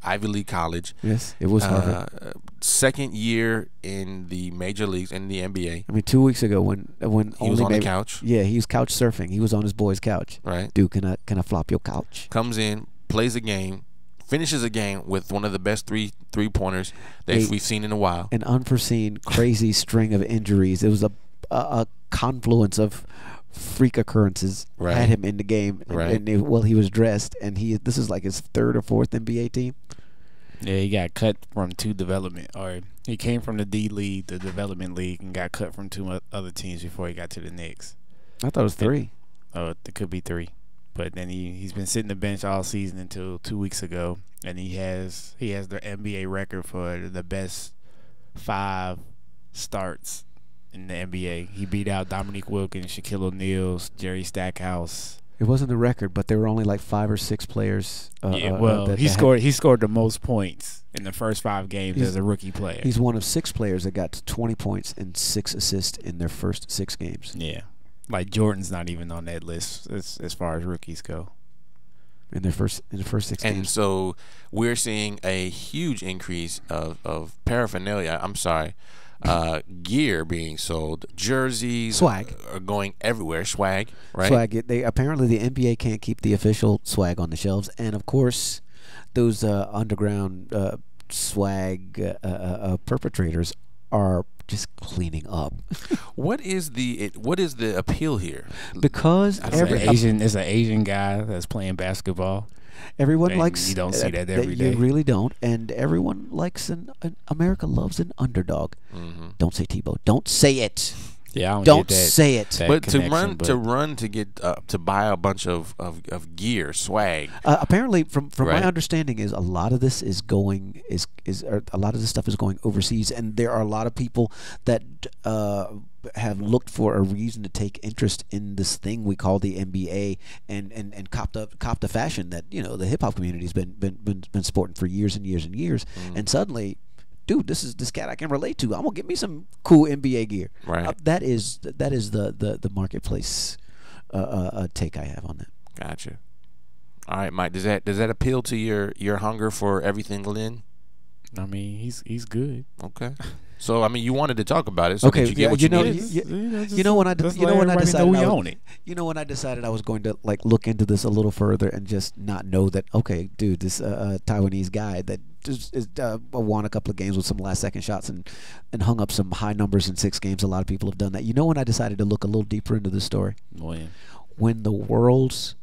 Speaker 1: Ivy League college,
Speaker 2: Yes, it was Harvard.
Speaker 1: second year in the major leagues in the NBA.
Speaker 2: I mean, 2 weeks ago when
Speaker 1: He was
Speaker 2: only
Speaker 1: on the
Speaker 2: maybe,
Speaker 1: couch,
Speaker 2: yeah, he was couch surfing. He was on his boy's couch.
Speaker 1: right?
Speaker 2: Dude, can I flop your couch?
Speaker 1: Comes in, plays a game, finishes a game with one of the best three pointers that
Speaker 2: Hey,
Speaker 1: we've seen in a while.
Speaker 2: An unforeseen, crazy string of injuries. It was a confluence of freak occurrences
Speaker 1: Right.
Speaker 2: had him in the game. And,
Speaker 1: Right.
Speaker 2: he was dressed, and this is like his third or fourth NBA team.
Speaker 3: Yeah, he got cut from 2 development, or he came from the D League, the development league, and got cut from 2 other teams before he got to the Knicks.
Speaker 2: I thought it was 3.
Speaker 3: Oh, it could be 3, but then he's been sitting the bench all season until 2 weeks ago, and he has the NBA record for the best 5 starts in the NBA. He beat out Dominique Wilkins, Shaquille O'Neal, Jerry Stackhouse.
Speaker 2: It wasn't the record, but there were only like 5 or 6 players.
Speaker 3: He scored the most points in the first 5 games
Speaker 2: He's-
Speaker 3: as a rookie player.
Speaker 2: He's one of 6 players that got 20 points and 6 assists in their first 6 games
Speaker 3: Yeah, like Jordan's not even on that list as far as rookies go.
Speaker 2: in the first 6
Speaker 1: And
Speaker 2: games.
Speaker 1: so we're seeing a huge increase of paraphernalia. I'm sorry, gear being sold. Jerseys
Speaker 2: Swag.
Speaker 1: are going everywhere. Swag, right?
Speaker 2: Swag. They apparently the NBA can't keep the official swag on the shelves, and of course, those underground swag perpetrators are just cleaning up
Speaker 1: What is the appeal here?
Speaker 2: because
Speaker 3: It's an Asian guy that's playing basketball.
Speaker 2: everyone
Speaker 3: And
Speaker 2: likes.
Speaker 3: you don't see that every day.
Speaker 2: You really don't, and everyone likes America loves an underdog.
Speaker 1: Mm-hmm.
Speaker 2: Don't say Tebow. Don't say it.
Speaker 3: Yeah, I
Speaker 2: Don't
Speaker 3: get that,
Speaker 2: say it.
Speaker 3: that
Speaker 1: But
Speaker 3: connection,
Speaker 1: to get to buy a bunch of gear, swag.
Speaker 2: Apparently, from
Speaker 1: Right.
Speaker 2: my understanding, is a lot of this is going a lot of this stuff is going overseas, and there are a lot of people that have looked for a reason to take interest in this thing we call the NBA, and cop the fashion that the hip hop community's been sporting for years and years and years, and suddenly. Dude, this is this cat I can relate to. I'm gonna get me some cool NBA gear.
Speaker 1: Right.
Speaker 2: That is the marketplace take I have on that.
Speaker 1: Gotcha. All right, Mike. Does that appeal to your hunger for everything, Lynn?
Speaker 3: I mean, he's good.
Speaker 1: Okay. So I mean, you wanted to talk about it. So
Speaker 2: Okay,
Speaker 1: did you get what
Speaker 2: you
Speaker 1: you
Speaker 2: know,
Speaker 1: needed?
Speaker 2: you know when I
Speaker 3: Just
Speaker 2: you know
Speaker 3: let
Speaker 2: when I
Speaker 3: everybody
Speaker 2: decided
Speaker 3: know
Speaker 2: I
Speaker 3: we
Speaker 2: was-
Speaker 3: own it.
Speaker 2: You know when I decided I was going to look into this a little further and just not know that dude, this Taiwanese guy that just won a couple of games with some last second shots and hung up some high numbers in 6 games. A lot of people have done that. You know when I decided to look a little deeper into this story? When the world's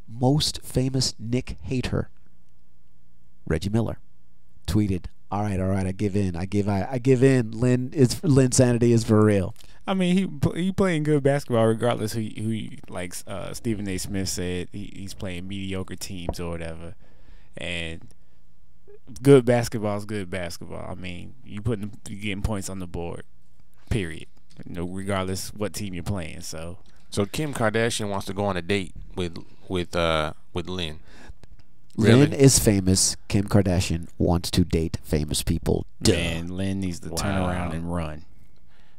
Speaker 2: most famous Nick hater, Reggie Miller, tweeted, "All right, I give in. I give in. Lynn Sanity is for real."
Speaker 3: I mean, he playing good basketball regardless who like Stephen A. Smith said he's playing mediocre teams or whatever, and good basketball is good basketball. I mean, you getting points on the board, period. Regardless what team you're playing. So
Speaker 1: Kim Kardashian wants to go on a date with Lynn.
Speaker 2: Lynn is famous. Kim Kardashian wants to date famous people. Duh.
Speaker 3: man, Lynn needs to turn around and run.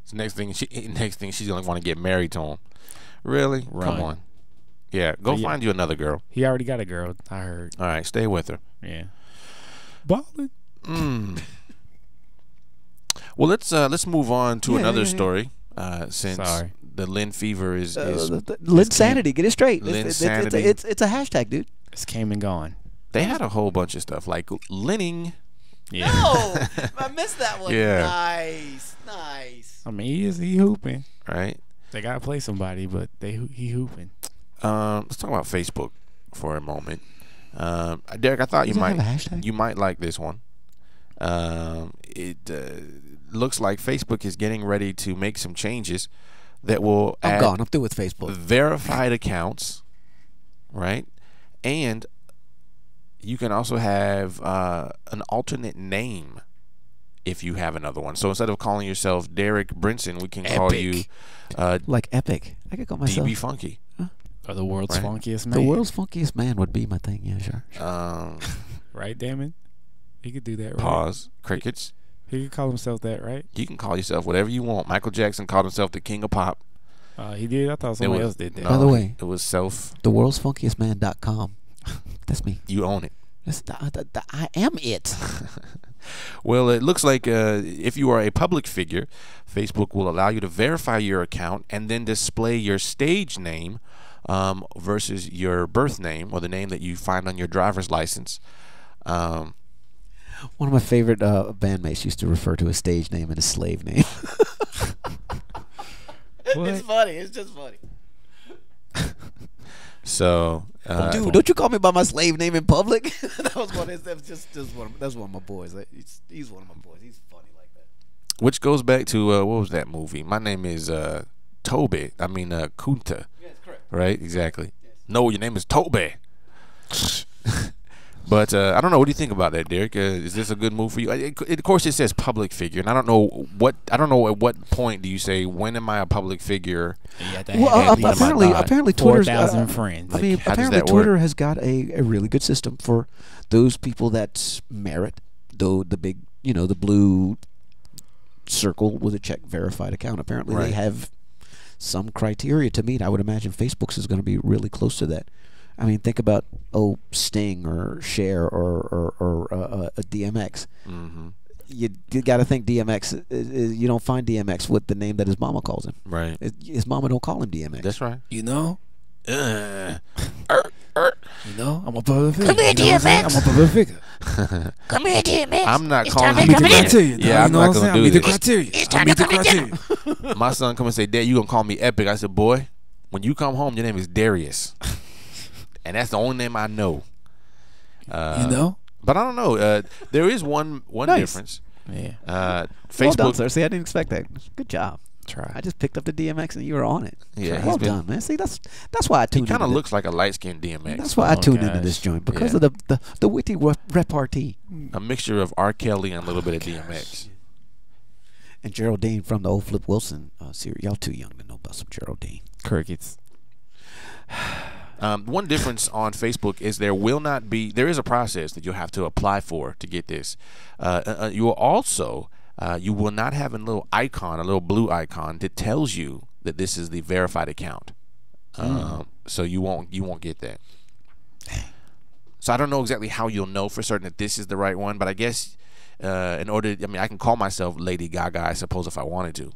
Speaker 1: So next thing she's gonna want to get married to him. Really?
Speaker 3: Run.
Speaker 1: Come on. Yeah, go
Speaker 3: Yeah.
Speaker 1: find you another girl.
Speaker 3: He already got a girl, I heard.
Speaker 1: All right, stay with her.
Speaker 3: Yeah, ballin'.
Speaker 1: Well, let's move on to
Speaker 2: Yeah,
Speaker 1: another
Speaker 2: yeah.
Speaker 1: story. Since
Speaker 3: Sorry.
Speaker 1: the Lynn fever is
Speaker 2: Linsanity. Get it straight.
Speaker 1: Linsanity.
Speaker 2: It's a hashtag, dude.
Speaker 3: It's came and gone.
Speaker 1: They had a whole bunch of stuff like Linning.
Speaker 3: Yeah.
Speaker 2: No, I missed that one.
Speaker 1: Yeah.
Speaker 2: Nice.
Speaker 3: I mean, he hooping.
Speaker 1: Right.
Speaker 3: They gotta play somebody, but he hooping.
Speaker 1: Let's talk about Facebook for a moment. Derek, I thought
Speaker 2: Does it have a hashtag?
Speaker 1: you might like this one. It looks like Facebook is getting ready to make some changes that will
Speaker 2: I'm
Speaker 1: add
Speaker 2: gone. I'm through with Facebook.
Speaker 1: verified accounts, right? And you can also have an alternate name if you have another one. So instead of calling yourself Derek Brinson, we can call you
Speaker 2: Like Epic. I could call myself
Speaker 1: DB Funky.
Speaker 3: Or the world's
Speaker 1: Right.
Speaker 3: funkiest man.
Speaker 2: the world's funkiest man would be my thing. Yeah, sure.
Speaker 3: Right, Damon? He could do that, right?
Speaker 1: Pause. Crickets.
Speaker 3: He could call himself that, right?
Speaker 1: You can call yourself whatever you want. Michael Jackson called himself the king of pop.
Speaker 3: He did. I thought somebody else did that.
Speaker 2: By the way,
Speaker 1: it was self.
Speaker 2: The world's funkiest man.com. That's me.
Speaker 1: You own it.
Speaker 2: I am it.
Speaker 1: Well, it looks like if you are a public figure, Facebook will allow you to verify your account and then display your stage name versus your birth name or the name that you find on your driver's license.
Speaker 2: One of my favorite bandmates used to refer to his stage name and his slave name. It's funny. It's just funny.
Speaker 1: So,
Speaker 2: Dude, don't you call me by my slave name in public? That was one. That's one of my boys. He's one of my boys. He's funny like that.
Speaker 1: which goes back to what was that movie? My name is Toby. I mean Kunta.
Speaker 2: Yes, correct.
Speaker 1: Right? Exactly. Yes. No, your name is Toby. But I don't know. What do you think about that, Derek? Is this a good move for you? Of course, it says public figure, and I don't know at what point do you say when am I a public figure?
Speaker 2: Well, apparently Twitter's
Speaker 3: 4,000 friends.
Speaker 2: I mean,
Speaker 1: how does
Speaker 2: apparently
Speaker 1: that
Speaker 2: Twitter
Speaker 1: work?
Speaker 2: has got a really good system for those people that merit the big, the blue circle with a check verified account. Apparently,
Speaker 1: Right.
Speaker 2: they have some criteria to meet. I would imagine Facebook's is going to be really close to that. I mean, think about Sting or Cher or a DMX.
Speaker 1: Mm-hmm.
Speaker 2: You got to think DMX. You don't find DMX with the name that his mama calls him.
Speaker 1: Right.
Speaker 2: His mama don't call him DMX.
Speaker 1: That's right.
Speaker 3: You know,
Speaker 1: Uh,
Speaker 3: I'm a public figure.
Speaker 4: Come here,
Speaker 3: You know what I'm saying?
Speaker 4: DMX.
Speaker 3: I'm a public figure.
Speaker 4: Come here, DMX.
Speaker 1: I'm not
Speaker 4: It's
Speaker 1: calling
Speaker 4: time
Speaker 1: you
Speaker 4: to come
Speaker 1: DMX.
Speaker 4: in.
Speaker 3: Criteria, dog.
Speaker 1: Yeah,
Speaker 3: You
Speaker 1: I'm
Speaker 3: know
Speaker 1: not
Speaker 3: what
Speaker 1: gonna
Speaker 3: saying?
Speaker 1: do
Speaker 3: I meet the
Speaker 1: this.
Speaker 3: criteria.
Speaker 4: It's
Speaker 3: I
Speaker 4: time
Speaker 3: meet
Speaker 4: to
Speaker 3: the
Speaker 4: come together.
Speaker 3: criteria.
Speaker 1: My son come and say, Dad, you gonna call me Epic? I said, boy, when you come home, your name is Darius, and that's the only name I know.
Speaker 3: You know?
Speaker 1: But I don't know. There is one
Speaker 2: Nice.
Speaker 1: difference.
Speaker 3: Yeah.
Speaker 2: Well
Speaker 1: Facebook.
Speaker 2: done, sir. See, I didn't expect that. Good job.
Speaker 3: Try.
Speaker 2: I just picked up the DMX and you were on it.
Speaker 1: Yeah,
Speaker 2: well
Speaker 1: he's been-
Speaker 2: done, man. See, that's why I
Speaker 1: He
Speaker 2: tuned
Speaker 1: kind of
Speaker 2: into
Speaker 1: looks like a light skinned DMX.
Speaker 2: That's why I
Speaker 3: Oh,
Speaker 2: tuned into
Speaker 3: gosh.
Speaker 2: this joint because
Speaker 1: Yeah.
Speaker 2: of the witty repartee.
Speaker 1: A mixture of R. Kelly and a little bit of DMX.
Speaker 2: And Geraldine from the old Flip Wilson series. Y'all too young to know about some Geraldine.
Speaker 3: Crickets.
Speaker 1: One difference on Facebook is there is a process that you'll have to apply for to get this. You will also you will not have a little blue icon that tells you that this is the verified account. So you won't get that. So I don't know exactly how you'll know for certain that this is the right one, but I guess I can call myself Lady Gaga, I suppose, if I wanted to,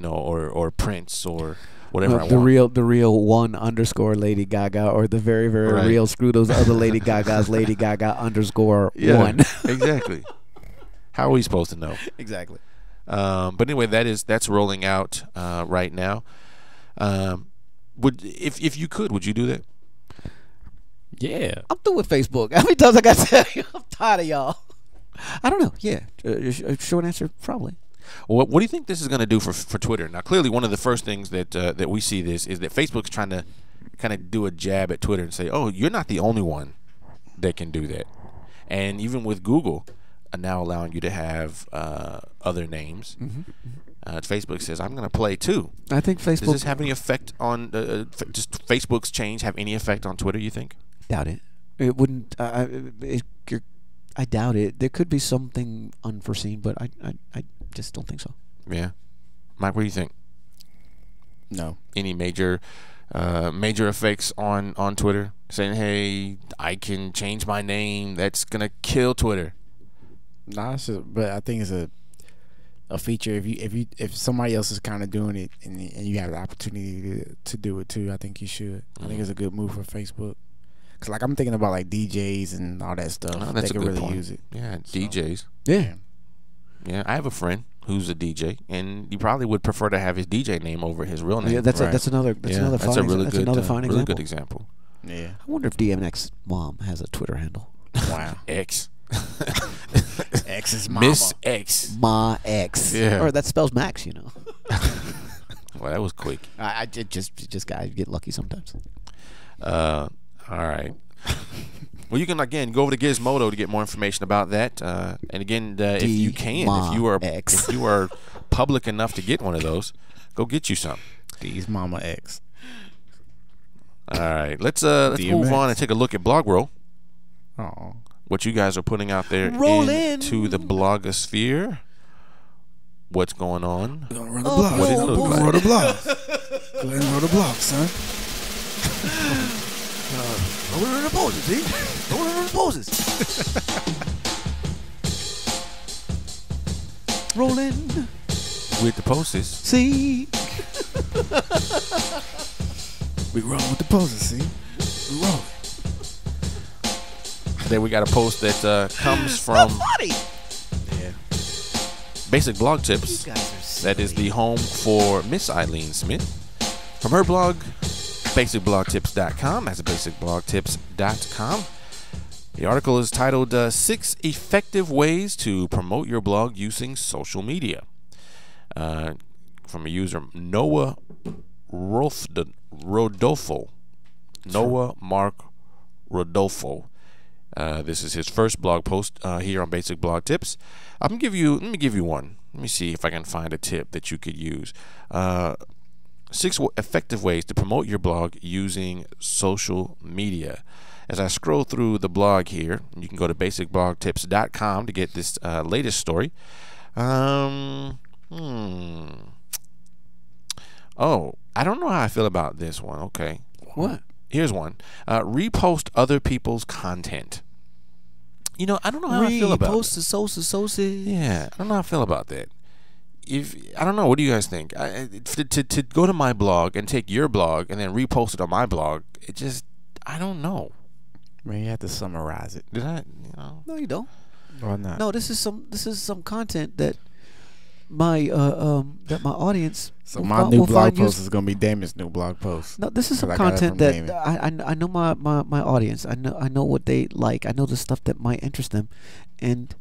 Speaker 1: or Prince or whatever I want.
Speaker 2: The real _1 Lady Gaga or the very, very
Speaker 1: Right.
Speaker 2: real screw those other Lady Gagas Lady Gaga _1.
Speaker 1: Exactly. How are we supposed to know?
Speaker 2: Exactly.
Speaker 1: But anyway, that's rolling out right now. If you could, would you do that?
Speaker 3: Yeah.
Speaker 2: I'm through with Facebook. How many times I got to tell you? I'm tired of y'all. I don't know. Yeah. Short answer, probably.
Speaker 1: What do you think this is going to do for Twitter? Now, clearly, one of the first things that we see this is that Facebook's trying to kind of do a jab at Twitter and say, "Oh, you're not the only one that can do that." And even with Google now allowing you to have other names, Facebook says, "I'm going to play too."
Speaker 2: I think
Speaker 1: Does
Speaker 2: Facebook.
Speaker 1: this have any effect on just Facebook's change? Have any effect on Twitter? You think?
Speaker 2: Doubt it. It wouldn't. I doubt it. There could be something unforeseen, but I just don't think so.
Speaker 1: Yeah, Mike, what do you think?
Speaker 3: No.
Speaker 1: Any major effects on Twitter? Saying, "Hey, I can change my name. That's gonna kill Twitter."
Speaker 3: Nah, but I think a feature if somebody else is kind of doing it and you have the opportunity to do it too. I think you should. I think it's a good move for Facebook. Cause like I'm thinking about like DJs and all that stuff.
Speaker 1: Oh, that's
Speaker 3: they
Speaker 1: a
Speaker 3: could
Speaker 1: good
Speaker 3: really
Speaker 1: point.
Speaker 3: use it.
Speaker 1: Yeah, DJs.
Speaker 2: Yeah.
Speaker 1: Yeah, I have a friend who's a DJ, and he probably would prefer to have his DJ name over his real name.
Speaker 2: Yeah, that's
Speaker 3: Right.
Speaker 2: that's another
Speaker 1: Yeah, that's a
Speaker 2: fine
Speaker 1: really
Speaker 2: that's
Speaker 1: good,
Speaker 2: another fine
Speaker 1: really
Speaker 2: example.
Speaker 1: good example.
Speaker 3: Yeah.
Speaker 2: I wonder if DMX mom has a Twitter handle.
Speaker 3: Wow.
Speaker 1: X.
Speaker 3: X's mama.
Speaker 1: Miss X.
Speaker 2: Ma X.
Speaker 1: Yeah.
Speaker 2: Or that spells Max, you know.
Speaker 1: Well, that was quick.
Speaker 2: I just guys get lucky sometimes.
Speaker 1: All right. Well, you can again go over to Gizmodo to get more information about that. And again, if you can, if you are public enough to get one of those, go get you some.
Speaker 3: D's mama X.
Speaker 1: All right, let's move
Speaker 3: DMX.
Speaker 1: on and take a look at Blog World.
Speaker 3: Oh.
Speaker 1: What you guys are putting out there
Speaker 2: Roll
Speaker 1: into the blogosphere. What's going on?
Speaker 3: We're gonna run the blog.
Speaker 1: What it look
Speaker 3: Go
Speaker 1: like?
Speaker 3: ahead and roll the blog. Go ahead and roll the blog, son.
Speaker 2: Rolling the poses, see? Rolling the poses. Rolling.
Speaker 1: With the posters.
Speaker 2: See?
Speaker 3: We rolling with the poses, see? We rolling.
Speaker 1: Then we got a post that comes from
Speaker 2: Funny.
Speaker 3: Yeah.
Speaker 1: Basic Blog Tips. That is the home for Miss Eileen Smith. From her blog, basicblogtips.com. That's basicblogtips.com. The article is titled 6 Effective Ways to Promote Your Blog Using Social Media. From a user, Noah Rodolfo. Noah Mark Rodolfo. This is his first blog post here on Basic Blog Tips. Let me give you one. Let me see if I can find a tip that you could use. 6 effective ways to promote your blog using social media. As I scroll through the blog here, you can go to basicblogtips.com to get this latest story. Oh, I don't know how I feel about this one. Okay.
Speaker 2: What?
Speaker 1: Here's one. Repost other people's content. You know, I don't know how I feel about
Speaker 2: Repost
Speaker 1: it.
Speaker 2: the social.
Speaker 1: Yeah, I don't know how I feel about that. I don't know. What do you guys think? To go to my blog and take your blog and then repost it on my blog, I don't know.
Speaker 3: Man, you have to summarize it.
Speaker 1: Did I? You know.
Speaker 2: No, you don't.
Speaker 3: Or not?
Speaker 2: No, this is some content that my audience.
Speaker 3: So
Speaker 2: will
Speaker 3: my
Speaker 2: fi-
Speaker 3: new
Speaker 2: will
Speaker 3: blog
Speaker 2: find
Speaker 3: post
Speaker 2: use-
Speaker 3: is gonna be Damon's new blog post.
Speaker 2: No, this is some
Speaker 3: I got it
Speaker 2: content
Speaker 3: from
Speaker 2: that
Speaker 3: Damon.
Speaker 2: I know my audience. I know what they like. I know the stuff that might interest them, and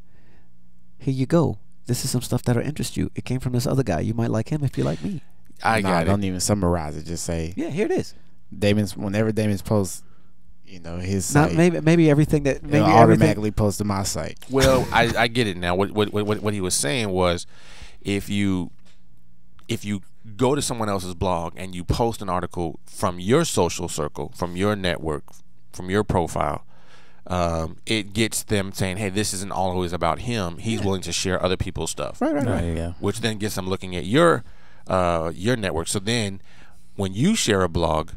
Speaker 2: here you go. This is some stuff that'll interest you. It came from this other guy. You might like him if you like me.
Speaker 1: I got it.
Speaker 3: Don't even summarize it. Just say
Speaker 2: Yeah, here it is.
Speaker 3: whenever Damon's posts, his
Speaker 2: Not
Speaker 3: site,
Speaker 2: maybe everything that maybe
Speaker 3: it'll
Speaker 2: everything.
Speaker 3: automatically post to my site.
Speaker 1: Well, I get it now. What he was saying was, if you go to someone else's blog and you post an article from your social circle, from your network, from your profile, it gets them saying, "Hey, this isn't always about him. He's willing to share other people's stuff."
Speaker 2: Right.
Speaker 3: There you go.
Speaker 1: Which then gets them looking at your network. So then, when you share a blog,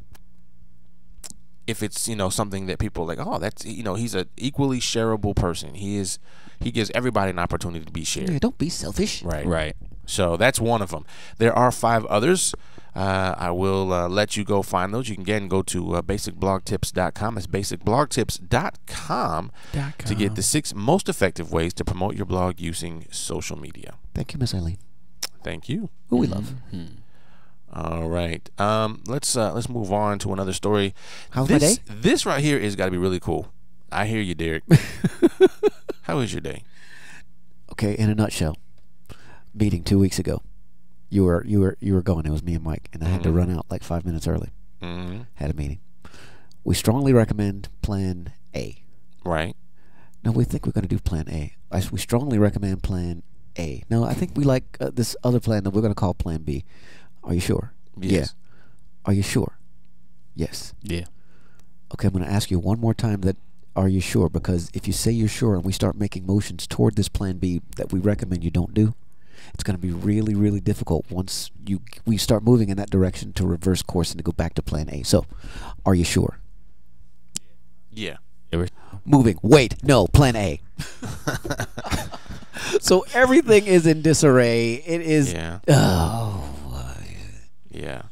Speaker 1: if it's something that people are like, oh, that's he's an equally shareable person. He gives everybody an opportunity to be shared.
Speaker 2: Yeah, don't be selfish.
Speaker 3: Right.
Speaker 1: So that's one of them. There are 5 others. I will let you go find those. You can again go to basicblogtips.com. It's basicblogtips.com to get the 6 most effective ways to promote your blog using social media.
Speaker 2: Thank you, Miss Eileen.
Speaker 1: Thank you.
Speaker 2: Who we love.
Speaker 1: All right. Let's move on to another story.
Speaker 2: How's my day?
Speaker 1: This right here is got to be really cool. I hear you, Derek. How is your day?
Speaker 2: Okay, in a nutshell, meeting 2 weeks ago. You were going. It was me and Mike, and I had to run out like 5 minutes early.
Speaker 1: Mm-hmm.
Speaker 2: Had a meeting. We strongly recommend Plan A.
Speaker 1: Right.
Speaker 2: No, we think we're going to do Plan A. We strongly recommend Plan A. No, I think we like this other plan that we're going to call Plan B. Are you sure?
Speaker 1: Yes.
Speaker 2: Yeah. Are you sure? Yes.
Speaker 3: Yeah.
Speaker 2: Okay, I'm going to ask you one more time that are you sure? Because if you say you're sure and we start making motions toward this Plan B that we recommend you don't do, it's going to be really, really difficult once we start moving in that direction to reverse course and to go back to Plan A. So, are you sure?
Speaker 1: Yeah.
Speaker 2: Moving. Wait. No. Plan A. So everything is in disarray. It is.
Speaker 1: Yeah.
Speaker 2: Oh.
Speaker 1: Yeah.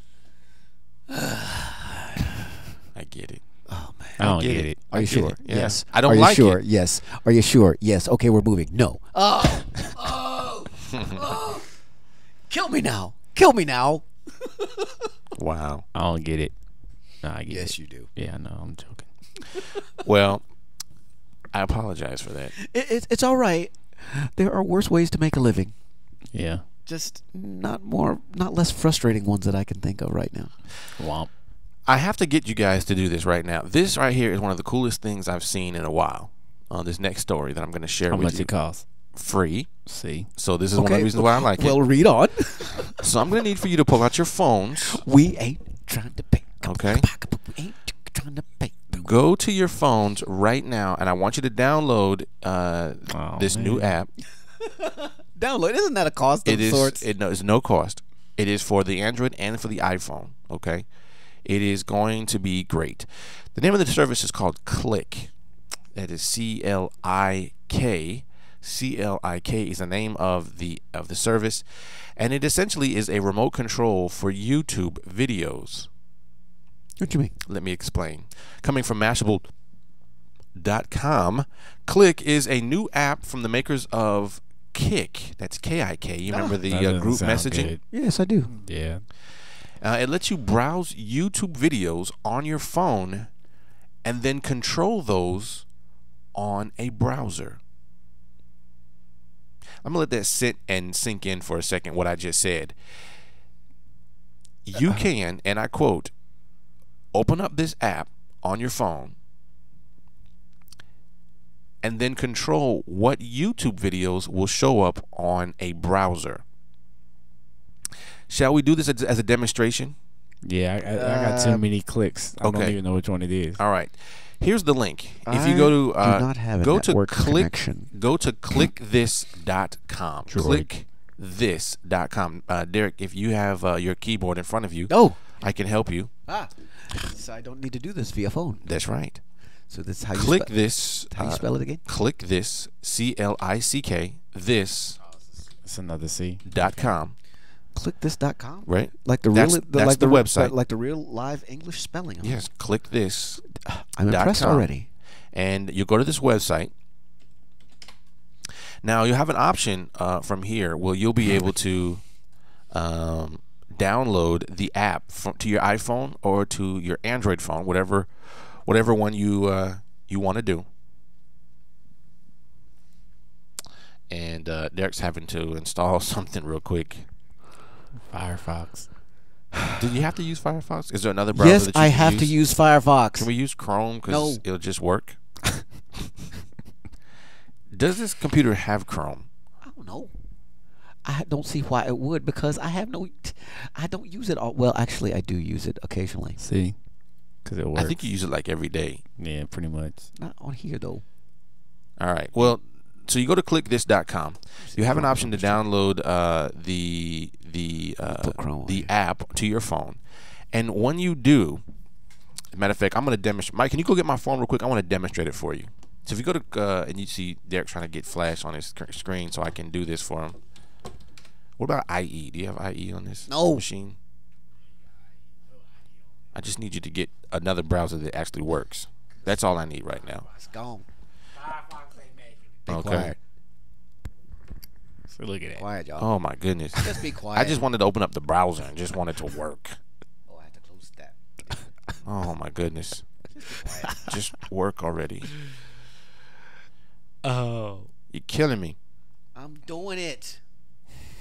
Speaker 1: I get it.
Speaker 2: Oh man.
Speaker 3: I don't
Speaker 1: get
Speaker 3: get
Speaker 1: it.
Speaker 3: it.
Speaker 2: Are you
Speaker 1: get
Speaker 2: sure?
Speaker 1: it, yeah.
Speaker 2: Yes.
Speaker 1: I don't
Speaker 2: Are you
Speaker 1: like
Speaker 2: sure?
Speaker 1: it.
Speaker 2: Yes. Are you sure? Yes. Okay, we're moving. No. Oh. Kill me now. Kill me now.
Speaker 1: Wow.
Speaker 3: I don't get it. No, I get it.
Speaker 2: you do.
Speaker 3: Yeah, I know. I'm joking.
Speaker 1: Well, I apologize for that.
Speaker 2: It's all right. There are worse ways to make a living.
Speaker 3: Yeah.
Speaker 2: Just not less frustrating ones that I can think of right now.
Speaker 3: Womp.
Speaker 1: I have to get you guys to do this right now. This right here is one of the coolest things I've seen in a while. This next story that I'm going to share
Speaker 3: How
Speaker 1: with
Speaker 3: much
Speaker 1: you.
Speaker 3: it costs?
Speaker 1: Free.
Speaker 3: See.
Speaker 1: So this is one of the reasons why I like
Speaker 2: Well,
Speaker 1: it.
Speaker 2: read on.
Speaker 1: So I'm going to need for you to pull out your phones.
Speaker 2: We ain't trying to pay.
Speaker 1: Okay.
Speaker 2: We ain't trying to pay.
Speaker 1: Go to your phones right now, and I want you to download this new app.
Speaker 2: Download. Isn't that a cost
Speaker 1: It
Speaker 2: of sorts?
Speaker 1: is no cost. It is for the Android and for the iPhone. Okay, it is going to be great. The name of the service is called Click. That is C-L-I-K. C-L-I-K is the name of the service, and it essentially is a remote control for YouTube videos.
Speaker 2: What do you mean?
Speaker 1: Let me explain. Coming from Mashable.com, Click is a new app from the makers of Kik. That's K-I-K. You remember the
Speaker 3: That doesn't
Speaker 1: group
Speaker 3: sound
Speaker 1: messaging?
Speaker 3: good.
Speaker 2: Yes, I do.
Speaker 3: Yeah.
Speaker 1: It lets you browse YouTube videos on your phone and then control those on a browser. I'm going to let that sit and sink in for a second, what I just said. You can, and I quote, open up this app on your phone and then control what YouTube videos will show up on a browser. Shall we do this as a demonstration?
Speaker 3: Yeah, I got too many clicks. I don't
Speaker 1: okay.
Speaker 3: even know which one it is.
Speaker 1: All right. Here's the link. If you go to
Speaker 2: do not have a
Speaker 1: go to
Speaker 2: network
Speaker 1: click
Speaker 2: connection.
Speaker 1: go to clickthis.com. Clickthis.com. Derek, if you have your keyboard in front of you,
Speaker 2: Oh.
Speaker 1: I can help you.
Speaker 2: So I don't need to do this via phone.
Speaker 1: That's right.
Speaker 2: So this is how you
Speaker 1: Click this.
Speaker 2: How you spell it again?
Speaker 1: Click this. C-L-I-C-K. This.com.
Speaker 3: It's another C.
Speaker 2: Clickthis.com.
Speaker 1: Right.
Speaker 2: Like the
Speaker 1: That's-
Speaker 2: real,
Speaker 1: that's
Speaker 2: like
Speaker 1: the website.
Speaker 2: like the real live English spelling. Huh?
Speaker 1: Yes. Click this.
Speaker 2: I'm impressed
Speaker 1: .com.
Speaker 2: already.
Speaker 1: And you go to this website. Now you have an option from here where you'll be able to download the app to your iPhone or to your Android phone, whatever one you want to do. And Derek's having to install something real quick.
Speaker 3: Firefox.
Speaker 1: Did you have to use Firefox? Is there another browser
Speaker 2: Yes,
Speaker 1: that you
Speaker 2: I
Speaker 1: can
Speaker 2: have
Speaker 1: use?
Speaker 2: to use Firefox.
Speaker 1: Can we use Chrome? Because
Speaker 2: No.
Speaker 1: it'll just work. Does this computer have Chrome?
Speaker 2: I don't know. I don't see why it would because I don't use it all. Well, actually, I do use it occasionally.
Speaker 3: See? Because it works.
Speaker 1: I think you use it like every day.
Speaker 3: Yeah, pretty much.
Speaker 2: Not on here though.
Speaker 1: All right. Well, so you go to clickthis.com. You have an option to download the
Speaker 2: Put Chrome on here.
Speaker 1: app to your phone, and when you do, matter of fact, I'm going to demonstrate. Mike, can you go get my phone real quick? I want to demonstrate it for you. So if you go to and you see Derek trying to get Flash on his screen, so I can do this for him. What about IE? Do you have IE on this machine? I just need you to get another browser that actually works. That's all I need right now.
Speaker 2: It's gone.
Speaker 1: Okay.
Speaker 2: Quiet.
Speaker 3: So look at that.
Speaker 2: Quiet, y'all.
Speaker 1: Oh my goodness.
Speaker 2: Just be quiet.
Speaker 1: I just wanted to open up the browser and just wanted to work.
Speaker 2: Oh, I have to close that.
Speaker 1: Oh my goodness. Just work already.
Speaker 3: Oh.
Speaker 1: You're killing me.
Speaker 2: I'm doing it.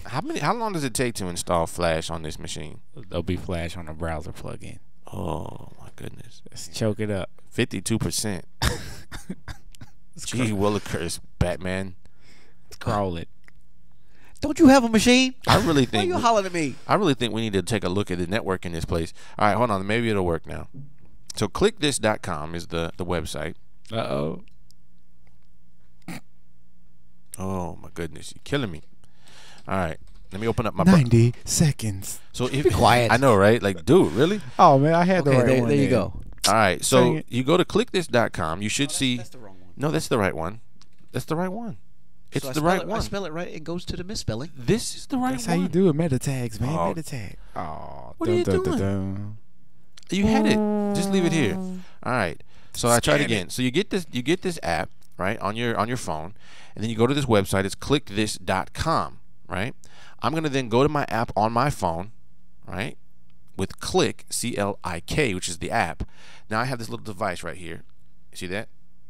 Speaker 1: How long does it take to install Flash on this machine?
Speaker 3: There'll be Flash on a browser plugin.
Speaker 1: Oh my goodness.
Speaker 3: Let's choke it up.
Speaker 1: 52%. Gee Willikers, Batman.
Speaker 3: Let's crawl it.
Speaker 2: Don't you have a machine?
Speaker 1: I really
Speaker 2: Why
Speaker 1: think
Speaker 2: you hollering at me?
Speaker 1: I really think we need to take a look at the network in this place. All right, hold on. Maybe it'll work now. So clickthis.com is the website.
Speaker 3: Uh-oh.
Speaker 1: Oh my goodness, you're killing me. All right, let me open up my
Speaker 3: 90 seconds.
Speaker 1: So if
Speaker 2: quiet.
Speaker 1: I know, right? Like, dude, really?
Speaker 3: Oh, man, I had the
Speaker 2: Okay,
Speaker 3: right
Speaker 2: there,
Speaker 3: one.
Speaker 2: there you
Speaker 3: then.
Speaker 2: go.
Speaker 1: All right,
Speaker 3: Dang
Speaker 1: so
Speaker 3: it.
Speaker 1: you go to clickthis.com. You should see.
Speaker 2: That's the wrong one.
Speaker 1: No, that's the right one. That's the right one. It's
Speaker 2: So I
Speaker 1: the
Speaker 2: spell
Speaker 1: right
Speaker 2: it,
Speaker 1: one.
Speaker 2: I spell it right. It goes to the misspelling.
Speaker 1: This is the right
Speaker 3: That's
Speaker 1: one.
Speaker 3: how you do it. Meta tags, man.
Speaker 1: Oh.
Speaker 3: Meta tag. Oh,
Speaker 1: What are you doing? You had it. Just leave it here. All right. So I tried again. So you get this app, right, on your phone, and then you go to this website. It's clickthis.com, right? I'm going to then go to my app on my phone, right? With Click, C-L-I-K, which is the app. Now I have this little device right here. You see that?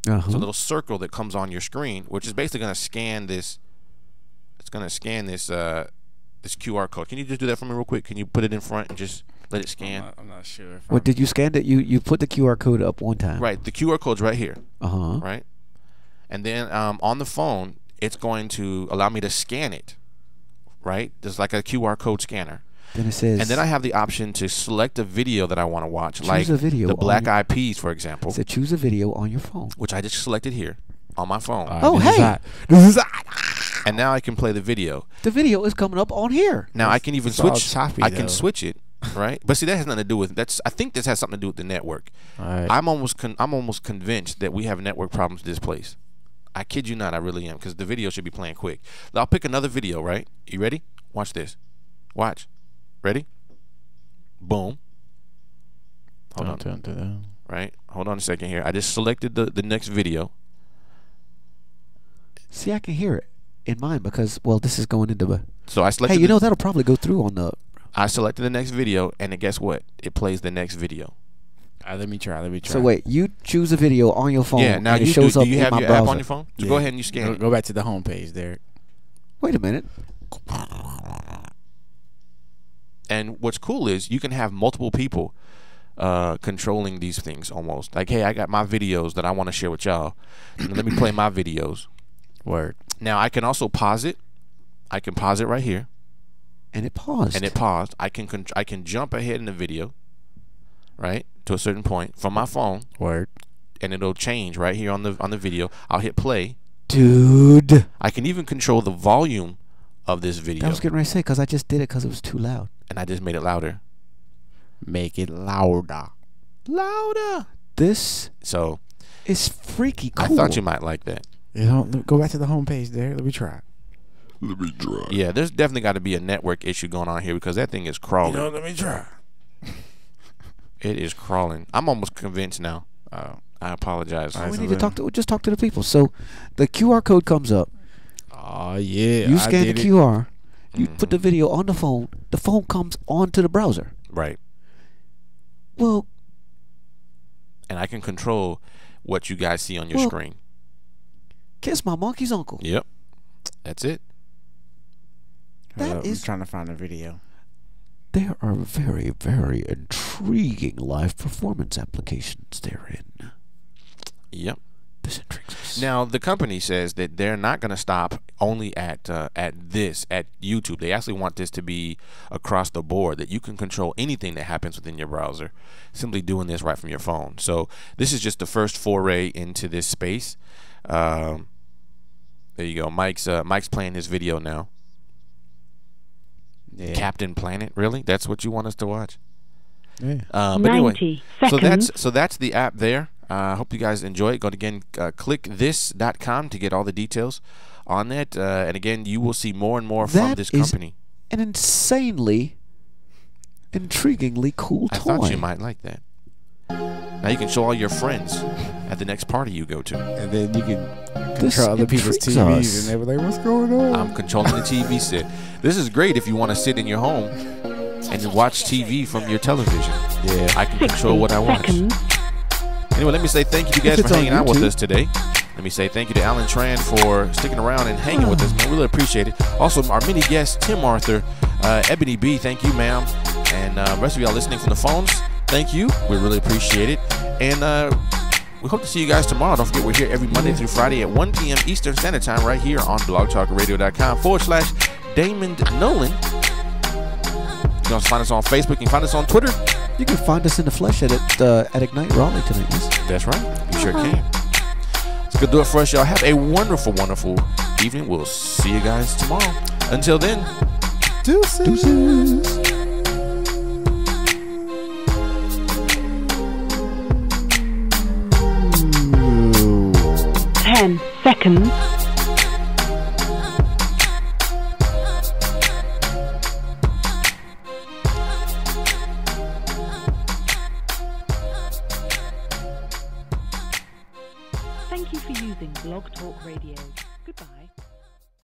Speaker 1: It's a little circle that comes on your screen, which is basically going to scan this. It's going to scan this this QR code. Can you just do that for me real quick? Can you put it in front and just let it scan?
Speaker 3: I'm not sure.
Speaker 2: What did you scan it? You put the QR code up one time.
Speaker 1: Right. The QR code's right here.
Speaker 2: Uh-huh.
Speaker 1: Right. And then on the phone, it's going to allow me to scan it. Right. There's like a QR code scanner.
Speaker 2: Then it says.
Speaker 1: And then I have the option to select a video that I want to watch, like
Speaker 2: a video
Speaker 1: the Black
Speaker 2: on your-
Speaker 1: Eyed Peas, for example,
Speaker 2: It said choose a video on your phone.
Speaker 1: which I just selected here on my phone.
Speaker 2: Oh,
Speaker 3: this is
Speaker 2: hey.
Speaker 3: hot. This is hot.
Speaker 1: And now I can play the video.
Speaker 2: The video is coming up on here.
Speaker 1: Now I can even
Speaker 3: it's all
Speaker 1: switch.
Speaker 3: choppy,
Speaker 1: I can
Speaker 3: though.
Speaker 1: switch it, right? But see, that has nothing to do with that's. I think this has something to do with the network.
Speaker 3: All right.
Speaker 1: I'm almost convinced that we have network problems with this place. I kid you not, I really am, because the video should be playing quick. I'll pick another video, right? You ready? Watch this. Watch. Ready? Boom. Hold on.
Speaker 3: Dun, dun, dun.
Speaker 1: Right? Hold on a second here. I just selected the next video.
Speaker 2: See, I can hear it in mine because, well, this is going into.
Speaker 1: So I selected.
Speaker 2: Hey, you know that'll probably go through on the.
Speaker 1: I selected the next video, and then guess what? It plays the next video.
Speaker 3: Let me try.
Speaker 2: So wait, you choose a video on your phone.
Speaker 1: Yeah. Now
Speaker 2: and it
Speaker 1: you
Speaker 2: shows
Speaker 1: do
Speaker 2: up
Speaker 1: you
Speaker 2: in
Speaker 1: have
Speaker 2: my
Speaker 1: your
Speaker 2: browser.
Speaker 1: app on your phone? So go ahead and you scan it.
Speaker 3: Go back to the home page there.
Speaker 2: Wait a minute.
Speaker 1: And what's cool is you can have multiple people controlling these things almost. Like, hey, I got my videos that I want to share with y'all. Let me play my videos.
Speaker 3: Word.
Speaker 1: Now I can also pause it. I can pause it right here,
Speaker 2: And it paused.
Speaker 1: and it paused. I can jump ahead in the video, right, to a certain point from my phone,
Speaker 3: Word.
Speaker 1: and it'll change right here on the video. I'll hit play.
Speaker 2: Dude.
Speaker 1: I can even control the volume of this
Speaker 2: I
Speaker 1: video,
Speaker 2: was getting ready to say because I just did it because it was too loud.
Speaker 1: and I just made it louder.
Speaker 3: Make it louder.
Speaker 1: Louder.
Speaker 2: This
Speaker 1: So
Speaker 2: is freaky cool.
Speaker 1: I thought you might like that.
Speaker 3: You know, go back to the home page there. Let me try.
Speaker 1: Yeah, there's definitely got to be a network issue going on here because that thing is crawling.
Speaker 3: let me try.
Speaker 1: It is crawling. I'm almost convinced now. I apologize.
Speaker 2: We need to talk to just talk to the people. So the QR code comes up.
Speaker 3: Oh yeah.
Speaker 2: You
Speaker 3: I
Speaker 2: scan the
Speaker 3: did it.
Speaker 2: QR. You put the video on the phone. The phone comes onto the browser.
Speaker 1: Right.
Speaker 2: Well,
Speaker 1: And I can control what you guys see on your
Speaker 2: Well-
Speaker 1: screen.
Speaker 2: kiss my monkey's uncle.
Speaker 1: Yep. That's it.
Speaker 2: That
Speaker 3: Hold up, I'm
Speaker 2: is-
Speaker 3: trying to find a video.
Speaker 2: There are very, very intriguing live performance applications therein.
Speaker 1: Yep.
Speaker 2: This intrigues us.
Speaker 1: Now the company says that they're not going to stop only at YouTube. They actually want this to be across the board, that you can control anything that happens within your browser simply doing this right from your phone. So this is just the first foray into this space. There you go. Mike's playing his video now.
Speaker 3: Yeah.
Speaker 1: Captain Planet, really? That's what you want us to watch?
Speaker 3: Yeah.
Speaker 1: But anyway,
Speaker 5: 90
Speaker 1: so
Speaker 5: seconds.
Speaker 1: that's the app there. I hope you guys enjoy it. Go again, clickthis.com to get all the details on that. And again, you will see more and more from
Speaker 2: That
Speaker 1: this
Speaker 2: is
Speaker 1: company.
Speaker 2: An insanely, intriguingly cool
Speaker 1: I
Speaker 2: toy.
Speaker 1: thought you might like that. Now you can show all your friends at the next party you go to.
Speaker 3: And then you can
Speaker 2: This
Speaker 3: control other people's
Speaker 2: intrigues
Speaker 3: TVs,
Speaker 2: us.
Speaker 3: and they were like, "What's going on?"
Speaker 1: I'm controlling the TV set. This is great if you want to sit in your home and watch TV from your television.
Speaker 3: Yeah.
Speaker 1: I can
Speaker 5: 60
Speaker 1: control what I watch.
Speaker 5: seconds.
Speaker 1: Anyway, let me say thank you to you guys
Speaker 2: If
Speaker 1: for
Speaker 2: it's on
Speaker 1: hanging out with
Speaker 2: YouTube.
Speaker 1: us today. Let me say thank you to Alan Tran for sticking around and hanging with us, man. We really appreciate it. Also, our mini guest, Tim Arthur, Ebony B, thank you, ma'am. And rest of y'all listening from the phones, thank you. We really appreciate it. And we hope to see you guys tomorrow. Don't forget, we're here every Monday through Friday at 1 p.m. Eastern Standard Time right here on blogtalkradio.com/Damon Nolan. You can also find us on Facebook. You can find us on Twitter.
Speaker 2: You can find us in the flesh at Ignite Raleigh tonight. Yes.
Speaker 1: That's right. You sure can. It's going to do it for us, y'all. Have a wonderful, wonderful evening. We'll see you guys tomorrow. Until then,
Speaker 3: Deuces.
Speaker 5: 10 seconds.